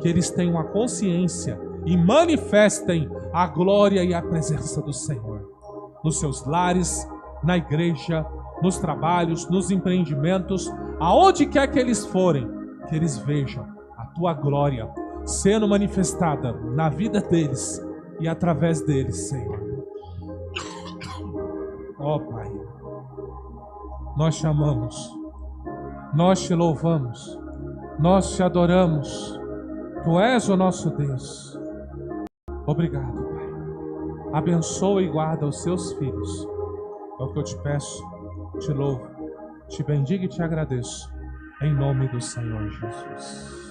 que eles tenham a consciência e manifestem a glória e a presença do Senhor. Nos seus lares, na igreja, nos trabalhos, nos empreendimentos, aonde quer que eles forem, que eles vejam a tua glória sendo manifestada na vida deles e através deles, Senhor. Ó Pai, nós te amamos, nós te louvamos, nós te adoramos. Tu és o nosso Deus. Obrigado, Pai. Abençoa e guarda os seus filhos. É o que eu te peço, te louvo, te bendigo e te agradeço. Em nome do Senhor Jesus.